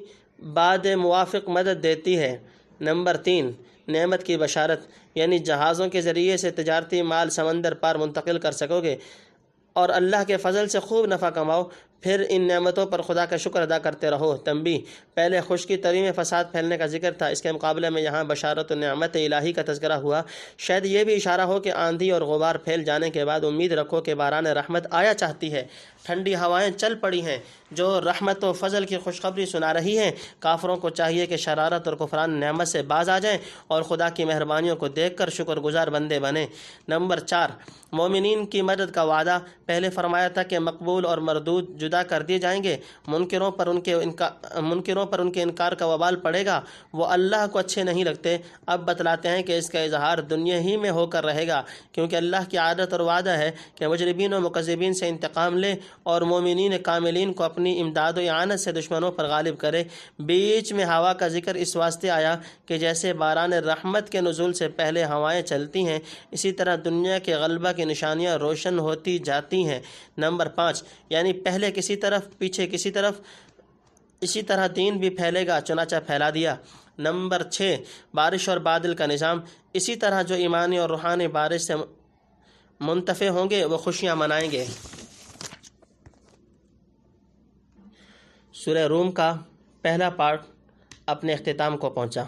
بعد موافق مدد دیتی ہے۔ نمبر 3 نعمت کی بشارت یعنی جہازوں کے ذریعے سے تجارتی مال سمندر پار منتقل کر سکو گے اور اللہ کے فضل سے خوب نفع کماؤ، پھر ان نعمتوں پر خدا کا شکر ادا کرتے رہو۔ تنبیہ پہلے خشکی طری میں فساد پھیلنے کا ذکر تھا، اس کے مقابلے میں یہاں بشارت و نعمت الہی کا تذکرہ ہوا۔ شاید یہ بھی اشارہ ہو کہ آندھی اور غبار پھیل جانے کے بعد امید رکھو کہ باران رحمت آیا چاہتی ہے، ٹھنڈی ہوائیں چل پڑی ہیں جو رحمت و فضل کی خوشخبری سنا رہی ہیں۔ کافروں کو چاہیے کہ شرارت اور کفران نعمت سے باز آ جائیں اور خدا کی مہربانیوں کو دیکھ کر شکر گزار بندے بنیں۔ نمبر 4 مومنین کی مدد کا وعدہ۔ پہلے فرمایا تھا کہ مقبول اور مردود جدا کر دیے جائیں گے، منکروں پر ان کے انکار کا وبال پڑے گا، وہ اللہ کو اچھے نہیں لگتے۔ اب بتلاتے ہیں کہ اس کا اظہار دنیا ہی میں ہو کر رہے گا، کیونکہ اللہ کی عادت اور وعدہ ہے کہ مجرمین و مکذبین سے انتقام لے اور مومنین کاملین کو اپنی امداد و اعانت سے دشمنوں پر غالب کرے۔ بیچ میں ہوا کا ذکر اس واسطے آیا کہ جیسے باران رحمت کے نزول سے پہلے ہوائیں چلتی ہیں، اسی طرح دنیا کے غلبہ کی نشانیاں روشن ہوتی جاتی ہیں۔ نمبر 5 یعنی پہلے کسی طرف پیچھے کسی طرف، اسی طرح دین بھی پھیلے گا چنانچہ پھیلا دیا۔ نمبر 6 بارش اور بادل کا نظام۔ اسی طرح جو ایمانی اور روحانی بارش سے منتفع ہوں گے وہ خوشیاں منائیں گے۔ سورہ روم کا پہلا پارٹ اپنے اختتام کو پہنچا۔